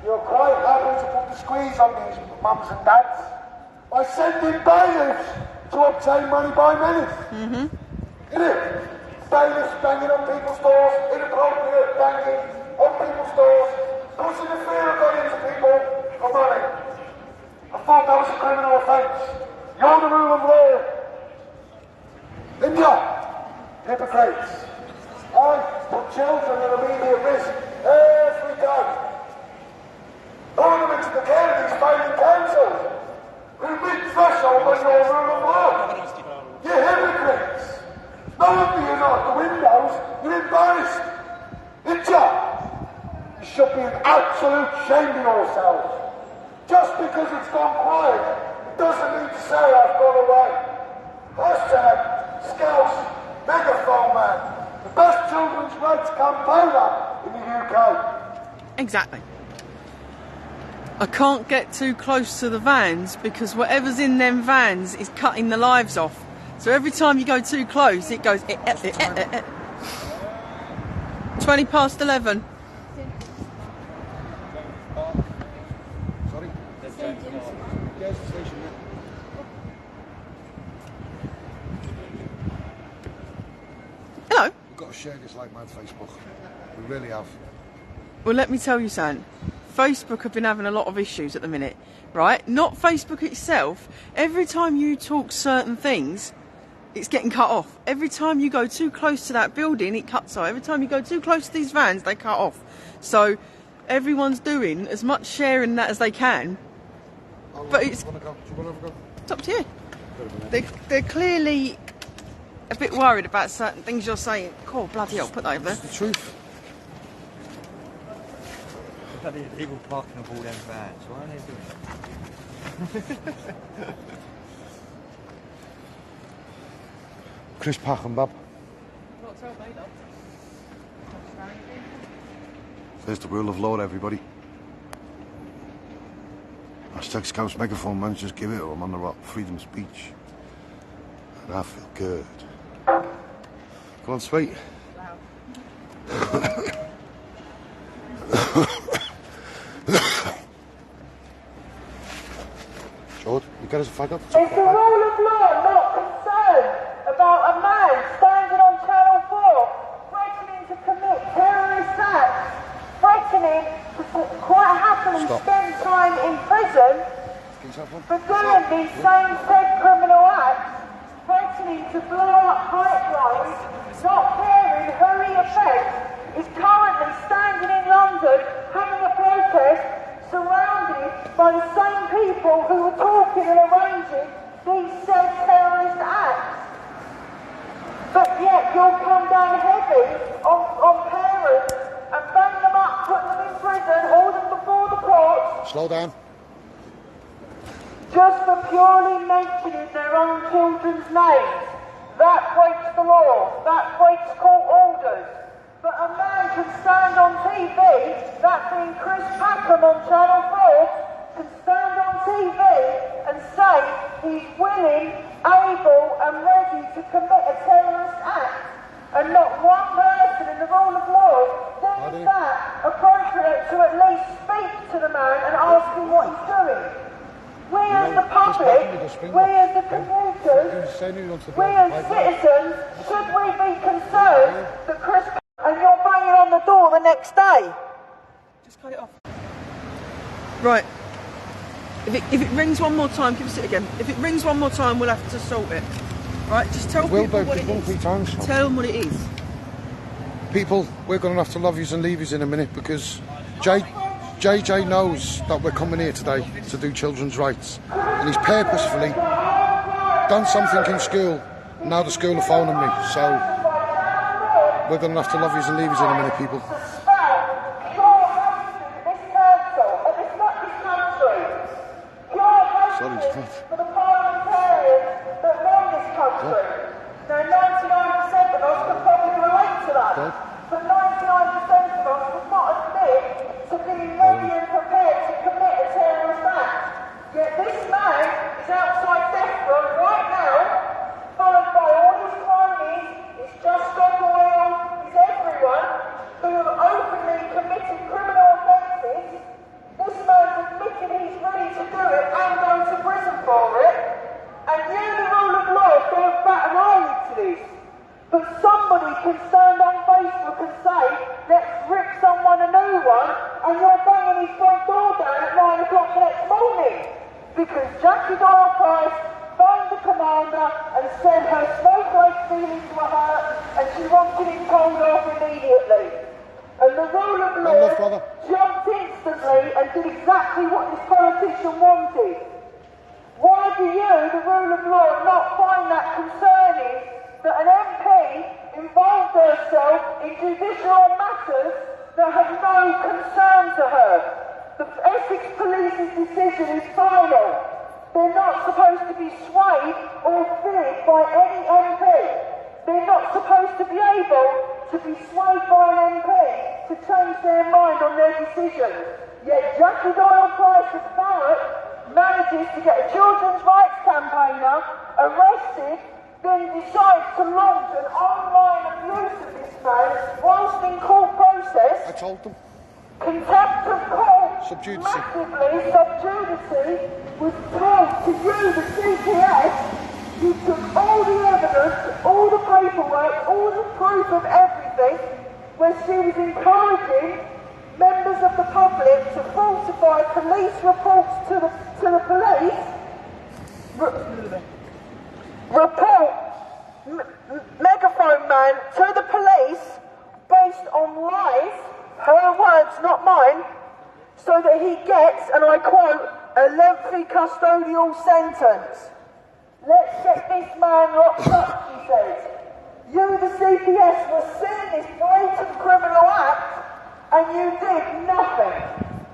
Speaker 4: You're quite happy to put the squeeze on these mums and dads by sending bailiffs to obtain money by minutes. Innit? Bailiffs banging on people's doors, inappropriate banging on people's doors, pushing the fear of God into people for money. I thought that was a criminal offence. You're the rule of law. India, hypocrites. I put children at immediate risk every day. Ornaments of the care of these failing councils who meet threshold on your rule of law. You hypocrites. No wonder you're not at the windows. You're embarrassed. India, you should be an absolute shame to yourselves. Just because it's gone quiet doesn't mean to say I've gone away. Hashtag Scouts Megaphone Man. The best children's rights campaigner in the UK.
Speaker 1: Exactly. I can't get too close to the vans because whatever's in them vans is cutting the lives off. So every time you go too close, it goes 20 past 11.
Speaker 2: Sorry? Yes, the station, yeah.
Speaker 1: Hello.
Speaker 2: We've got to share this like mad, Facebook. We really have.
Speaker 1: Well, let me tell you something. Facebook have been having a lot of issues at the minute, right? Not Facebook itself. Every time you talk certain things, it's getting cut off. Every time you go too close to that building, it cuts off. Every time you go too close to these vans, they cut off. So everyone's doing as much sharing that as they can. But it's...
Speaker 2: Do you want to go?
Speaker 1: It's up to you. They're clearly a bit worried about certain things you're saying. Cool, bloody hell, put that over there.
Speaker 2: It's the truth.
Speaker 3: Bloody illegal parking of all them vans. Why are they doing it?
Speaker 2: Chris Pack and Bob. There's the rule of law, everybody. Hashtag Scouts Megaphone Man, just give it or I'm on the rock. Freedom of speech. And I feel good. Go on, sweet. George, you got us a flag up?
Speaker 4: Is the rule of law not concerned about a man standing on Channel 4 threatening to commit terrorist acts, threatening to quite happily spend time in prison for doing these same said criminal acts, threatening to blow up pipelines, not caring who he affects, is currently standing in London having a protest surrounded by the same people who were talking and arranging these said terrorist acts. But yet you'll come down heavy on parents and bang them up, put them in prison, hold them before the courts.
Speaker 2: Slow down.
Speaker 4: Just for purely mentioning their own children's names. That breaks the law. That breaks court orders. But a man can stand on TV, that being Chris Packham on Channel 4, can stand on TV and say he's willing, able and ready to commit a terrorist act. And not one person in the rule of law thinks that appropriate to at least speak to the man and ask him what he's doing. We as the public, we as the commuters, we as citizens, should we be concerned that Chris and you're banging on the door the next day?
Speaker 1: Just cut it off. Right. If it rings one more time, give us it again. If it rings one more time, we'll have to sort it. Right, just tell people what it is. Tell them what it is.
Speaker 2: People, we're going to have to love yous and leave yous in a minute because JJ knows that we're coming here today to do children's rights. And he's purposefully done something in school. And now the school are phoning me. So We're going to have to love yous and leave yous in a minute, people. Sorry,
Speaker 4: for the parliamentarians that run this country. Now, 99% of us can probably relate to that. But 99% of us would not admit to being ready and prepared to commit a terrorist act. Yet this man is outside death row right now, followed by all his cronies, his Just Stop Oil, his everyone, who have openly committed criminal offences. This man's admitted he's ready to do it and go to prison for it. And you, the rule of law, don't bat an eyelid to this. But somebody can stand on Facebook and say, let's rip someone a new one, and you're banging his front door down at 9 o'clock the next morning. Because Jackie Doyle Price phoned the commander and said her snowflake feelings were hurt and she wanted him told off immediately. And the rule of law jumped instantly and did exactly what this politician wanted. Why do you, the rule of law, not find that concerning that an MP involved herself in judicial matters that have no concern to her? The Essex Police's decision is final. They're not supposed to be swayed or feared by any MP. They're not supposed to be able to be swayed by an MP to change their mind on their decisions. Yet Jackie Doyle Price of Barrett manages to get a children's rights campaigner arrested, then decides to launch an online abuse of this man whilst in court process.
Speaker 2: I told them.
Speaker 4: Contempt of court,
Speaker 2: Subjudice.
Speaker 4: massively subjudice, was told to you, the CPS. You took all the evidence, all the paperwork, all the proof of everything, where she was encouraging members of the public to falsify police reports to the police, report Megaphone Man to the police based on lies, her words, not mine, so that he gets, and I quote, a lengthy custodial sentence. Let's get this man locked up, she says. You, the CPS, were seeing this blatant criminal act, and you did nothing.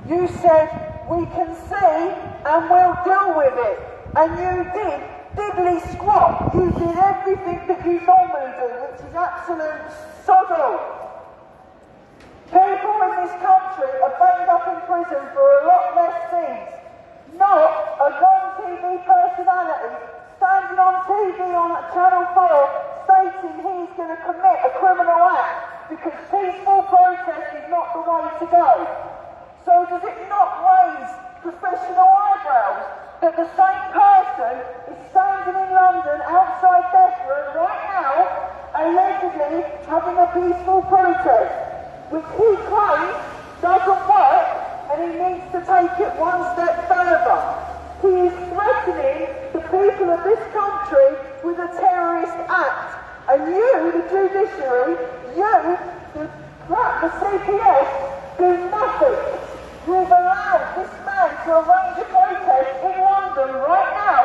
Speaker 4: You said, we can see and we'll deal with it. And you did diddly squat. You did everything that you normally do, which is absolute sod all. People in this country are banged up in prison for a lot less things. Not a non-TV personality standing on TV on Channel 4 stating he's going to commit a criminal act because peaceful protest is not the way to go. So does it not raise professional eyebrows that the same person is standing in London outside death row right now, allegedly having a peaceful protest, which he claims doesn't work and he needs to take it one step further. He is threatening the people of this country with a terrorist act. And you, the judiciary, you, the CPS, do nothing. You've allowed this man to arrange a protest in London right now.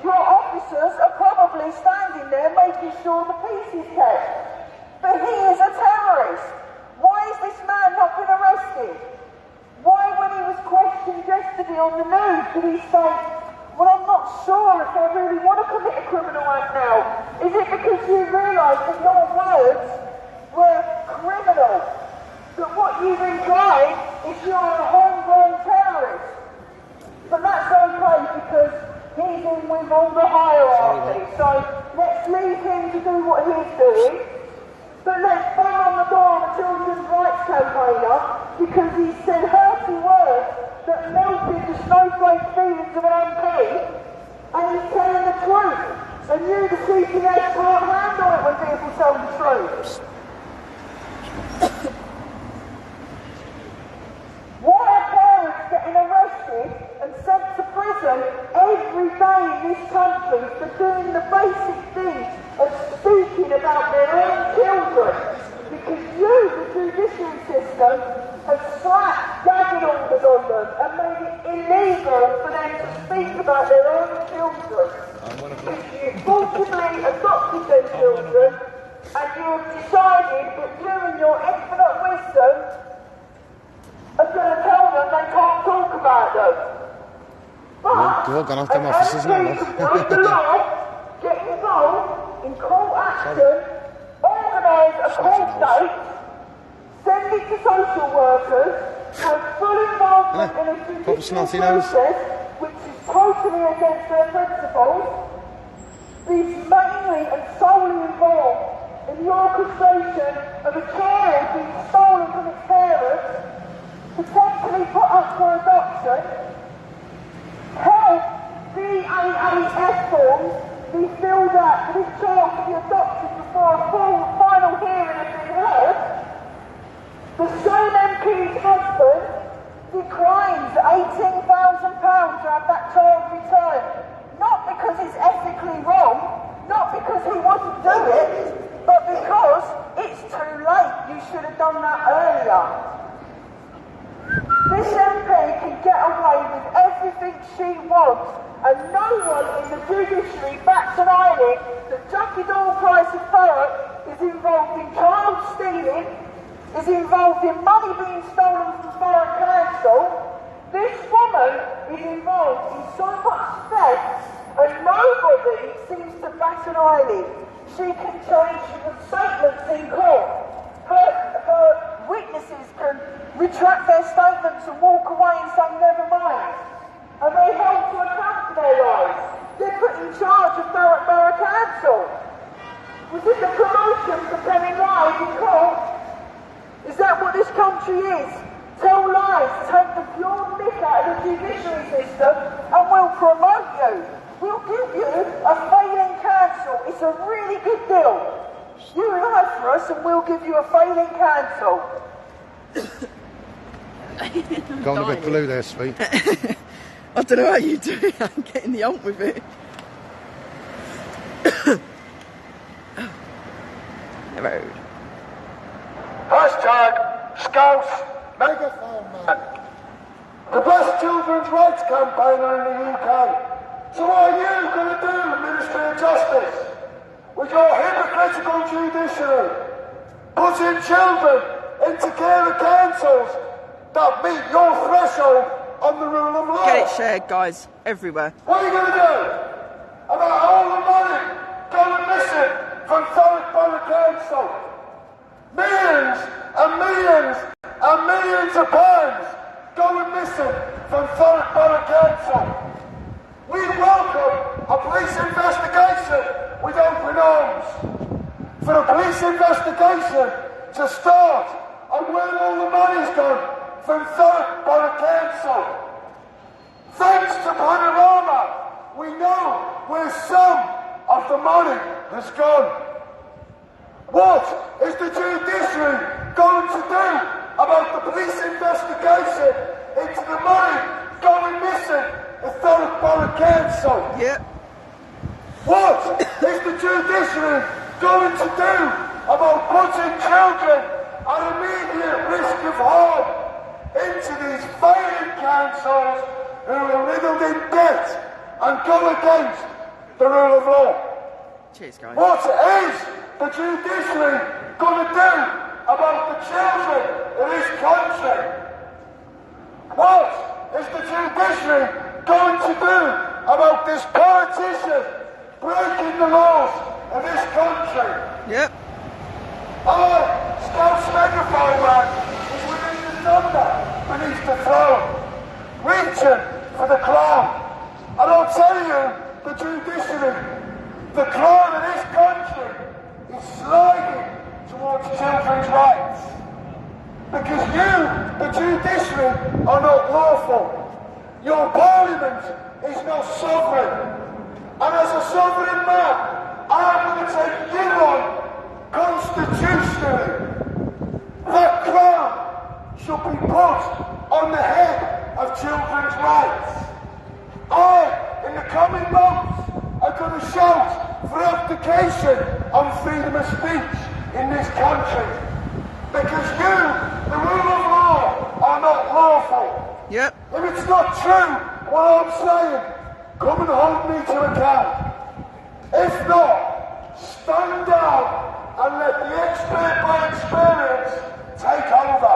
Speaker 4: Your officers are probably standing there making sure the peace is kept. But he is a terrorist. Why has this man not been arrested? Why, when he was questioned yesterday on the news, did he say, well, I'm not sure if I really want to commit a criminal act now? Is it because you realise that your words were criminal? That what you've implied is you're a homegrown terrorist? But that's okay because he's in with all the hierarchy. So let's leave him to do what he's doing. But let's bang on the door of a children's rights campaigner because he said hurtful words that melted the snowflake feelings of an MP, and he's telling the truth. And you, the CPS, can't handle it when people tell the truth. Why are parents getting arrested and sent to prison every day in this country for doing the basic thing of speaking about their own children? Because you, the judicial system, have slapped gagging orders on them and made it illegal for them to speak about their own children. If you forcibly adopted their children, and you have decided that you in your infinite wisdom are going to tell them they can't talk about them. But
Speaker 2: They're all gone off them offices now,
Speaker 4: an MP can break the law, get involved in court action, organise a court date, send it to social workers, have full involvement in a judicial process which is totally against their principles, be mainly and solely involved in the orchestration of a child being stolen from its parents, potentially put up for adoption, help BAAF forms be filled out for this child to be adopted before a full final hearing has been held. The same MP's husband declines £18,000 to have that child returned. Not because it's ethically wrong, not because he wouldn't do it, but because it's too late. You should have done that earlier. This MP can get away with everything she wants, and no one in the judiciary bats an eyelid that Jackie Dawn-Price of Thurrock is involved in child stealing, is involved in money being stolen from Thurrock Council. This woman is involved in so much theft, and nobody seems to bat an eyelid. She can change the statements in court. Her witnesses can retract their statements and walk away and say, never mind. And they held to account for their lies. They're put in charge of Thurrock Borough Council. Was it the promotion for telling lies in court? Is that what this country is? Tell lies, take the pure mick out of the judiciary system, and we'll promote you. We'll give you a failing council. It's a really good deal. You lie for us and we'll give you a failing council.
Speaker 2: Going a bit blue there, sweet.
Speaker 1: I don't know how you do it. I'm getting the hump with it. The road.
Speaker 4: Hashtag Scouts
Speaker 2: Megaphone, man.
Speaker 4: the best children's rights campaigner in the UK. So what are you going to do, Ministry of Justice, with your hypocritical judiciary, putting children into carer councils that meet your threshold on the rule of law?
Speaker 1: Get it shared, guys, everywhere.
Speaker 4: What are you going to do about all the money going missing from Thurrock Borough Council? Millions and millions and millions of pounds going missing from Thurrock Borough Council. We welcome a police investigation with open arms. For a police investigation to start on where all the money's gone from Thurrock Borough Council. Thanks to Panorama, we know where some of the money has gone. What is the judiciary going to do about the police investigation into the money going missing at Thurrock Borough Council?
Speaker 1: Yep.
Speaker 4: What is the judiciary going to do about putting children at immediate risk of harm into these failing councils who are riddled in debt and go against the rule of law?
Speaker 1: Cheers, guys.
Speaker 4: What is the judiciary going to do about the children in this country? What is the judiciary going to do about this politician breaking the laws of this country?
Speaker 1: Yep.
Speaker 4: Scouts Megaphone Man is within the thunder beneath the throne, reaching for the crown. And I'll tell you, the judiciary, the crown of this country is sliding towards children's rights. Because you, the judiciary, are not lawful. Your parliament is not sovereign. And as a sovereign man, I'm going to take you on constitutionally. That crown should be put on the head of children's rights. In the coming months, are going to shout for abdication on freedom of speech in this country. Because you, the rule of law, are not lawful.
Speaker 1: Yep.
Speaker 4: If it's not true, what I'm saying, come and hold me to account. If not, stand down and let the expert by experience take over.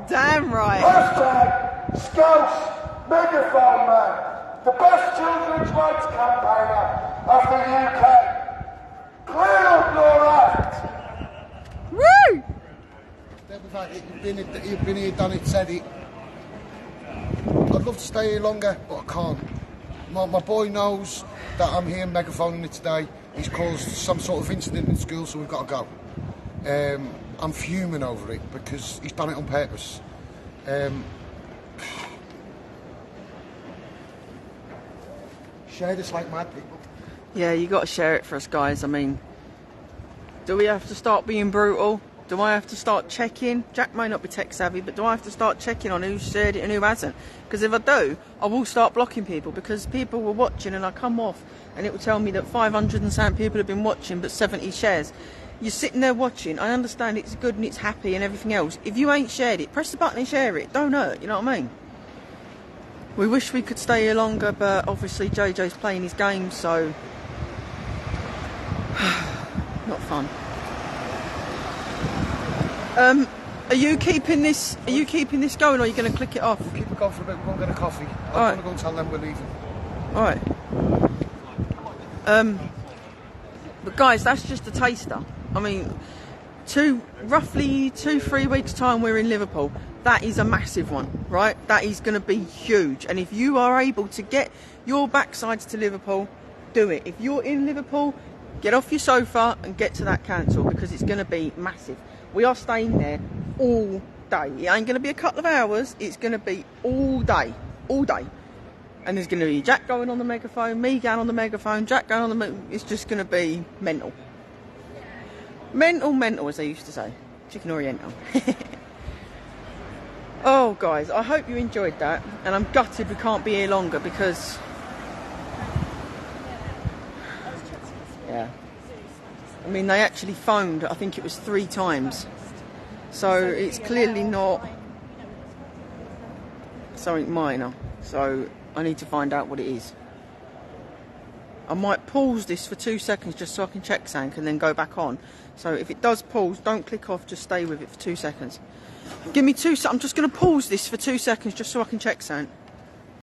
Speaker 1: Damn right.
Speaker 4: Hashtag Scouse Megaphone Man, the best children's rights campaigner of the UK. Clear up your act.
Speaker 1: Woo!
Speaker 2: You've been here, done it, said it. I'd love to stay here longer, but I can't. My boy knows that I'm here megaphoning it today. He's caused some sort of incident in school, so we've got to go. I'm fuming over it because he's done it on purpose. Share this like mad people.
Speaker 1: Yeah, you got to share it for us, guys. I mean, do we have to start being brutal? Do I have to start checking? Jack may not be tech savvy, but do I have to start checking on who's shared it and who hasn't? Because if I do, I will start blocking people, because people were watching and I come off and it will tell me that 500 and something people have been watching but 70 shares. You're sitting there watching. I understand it's good and it's happy and everything else. If you ain't shared it, press the button and share it. Don't hurt, you know what I mean? We wish we could stay here longer, but obviously JJ's playing his game, so not fun. Are you keeping this? Are you keeping this going, or are you going to click it off?
Speaker 2: We'll keep it going for a bit. We'll go and get a coffee. I'm
Speaker 1: All right.
Speaker 2: going to go and tell them we're leaving.
Speaker 1: All right. But guys, that's just a taster. I mean, roughly 2-3 weeks time we're in Liverpool. That is a massive one, right? That is going to be huge. And if you are able to get your backsides to Liverpool, do it. If you're in Liverpool, get off your sofa and get to that council, because it's going to be massive. We are staying there all day. It ain't going to be a couple of hours. It's going to be all day. All day. And there's going to be Jack going on the megaphone, me going on the megaphone, Jack going on the megaphone. It's just going to be mental. Mental, as they used to say. Chicken Oriental. Oh, guys, I hope you enjoyed that. And I'm gutted we can't be here longer, because... yeah. I mean, they actually phoned, I think it was 3 times. So it's clearly not something minor. So I need to find out what it is. I might pause this for 2 seconds just so I can check something and then go back on. So if it does pause, don't click off, just stay with it for 2 seconds. Give me 2 seconds. I'm just going to pause this for 2 seconds just so I can check something.